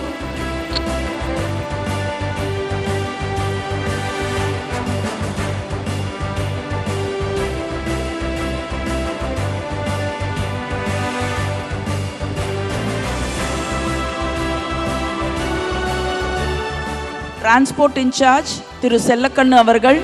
[SPEAKER 1] டிரான்ஸ்போர்ட் இன்சார்ஜ் திரு செல்லக்கண்ணு அவர்கள்